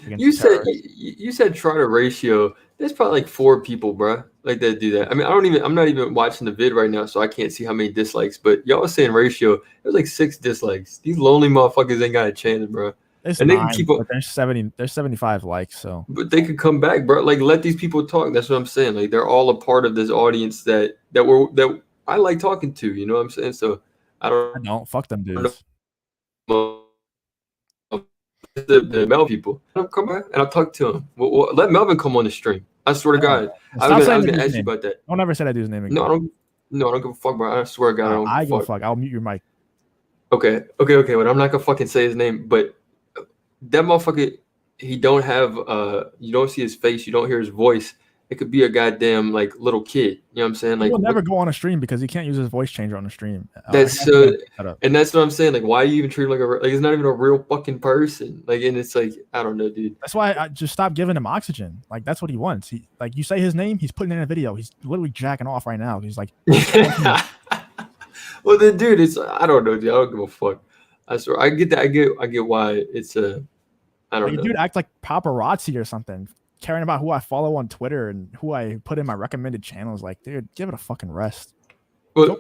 You said try to ratio. There's probably like 4 people, bro, like that do that. I mean, I'm not even watching the vid right now, so I can't see how many dislikes. But y'all was saying ratio. There's like 6 dislikes. These lonely motherfuckers ain't got a chance, bro. It's and 9, they can keep up. There's 70. There's 75 likes. So, but they could come back, bro. Like let these people talk. That's what I'm saying. Like they're all a part of this audience that I like talking to. You know what I'm saying? So I don't fuck them dudes. The Melvin people. I'll come back and I'll talk to him. Well, let Melvin come on the stream. I swear to God. I was gonna ask you about that. Don't ever say that dude's name again. No, I don't give a fuck, bro. I swear to God, I give a fuck. I'll mute your mic. Okay. But I'm not gonna fucking say his name. But that motherfucker, he don't have you don't see his face, you don't hear his voice. It could be a goddamn like little kid. You know what I'm saying? Like he'll never go on a stream because he can't use his voice changer on the stream. That's and that's what I'm saying. Like, why you even treat him like it's not even a real fucking person. Like, and it's like I don't know, dude. That's why I just stop giving him oxygen. Like that's what he wants. He like you say his name, he's putting in a video. He's literally jacking off right now. He's like, well, then, dude, it's I don't know, dude. I don't give a fuck. I swear, I get that. I get why it's I don't know. Dude, act like paparazzi or something. caring about who I follow on Twitter and who I put in my recommended channels. Like, dude, give it a fucking rest. But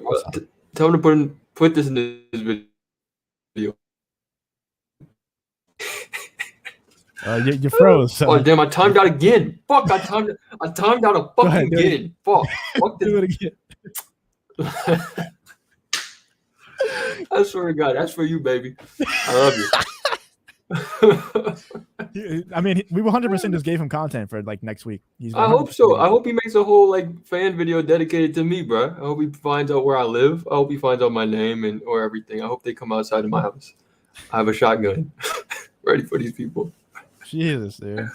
tell him to put this in this video. You froze. So. Oh damn! I timed out again. Fuck! I timed out again. Fuck! Fuck Do this. it again. I swear to God, that's for you, baby. I love you. I mean, we 100% just gave him content for like next week. I hope so. I hope he makes a whole like fan video dedicated to me, bro. I hope he finds out where I live. I hope he finds out my name or everything. I hope they come outside of my house. I have a shotgun ready for these people. Jesus, dude.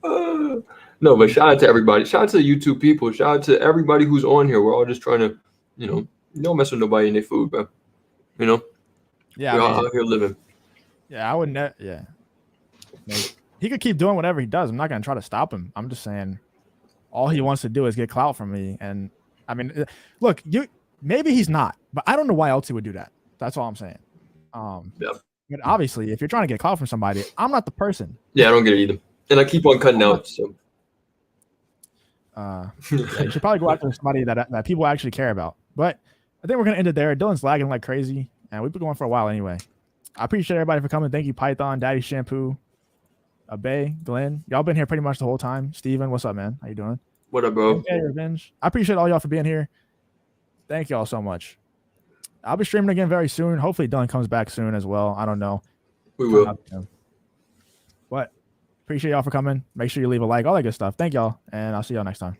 No, but shout out to everybody. Shout out to the YouTube people. Shout out to everybody who's on here. We're all just trying to, don't mess with nobody in their food, bro. Yeah, we're all out here living. Yeah, I wouldn't. Yeah, he could keep doing whatever he does. I'm not gonna try to stop him. I'm just saying, all he wants to do is get clout from me. And I mean, look, maybe he's not, but I don't know why else he would do that. That's all I'm saying. Yeah. But obviously, if you're trying to get clout from somebody, I'm not the person. Yeah, I don't get it either. And I keep on cutting out. So. Yeah, you should probably go after somebody that people actually care about. But I think we're gonna end it there. Dylan's lagging like crazy, and we've been going for a while anyway. I appreciate everybody for coming. Thank you, Python, Daddy Shampoo, Abe, Glenn. Y'all been here pretty much the whole time. Steven, what's up, man? How you doing? What up, bro? Okay, Revenge. I appreciate all y'all for being here. Thank y'all so much. I'll be streaming again very soon. Hopefully Dylan comes back soon as well. I don't know. We will. But appreciate y'all for coming. Make sure you leave a like, all that good stuff. Thank y'all, and I'll see y'all next time.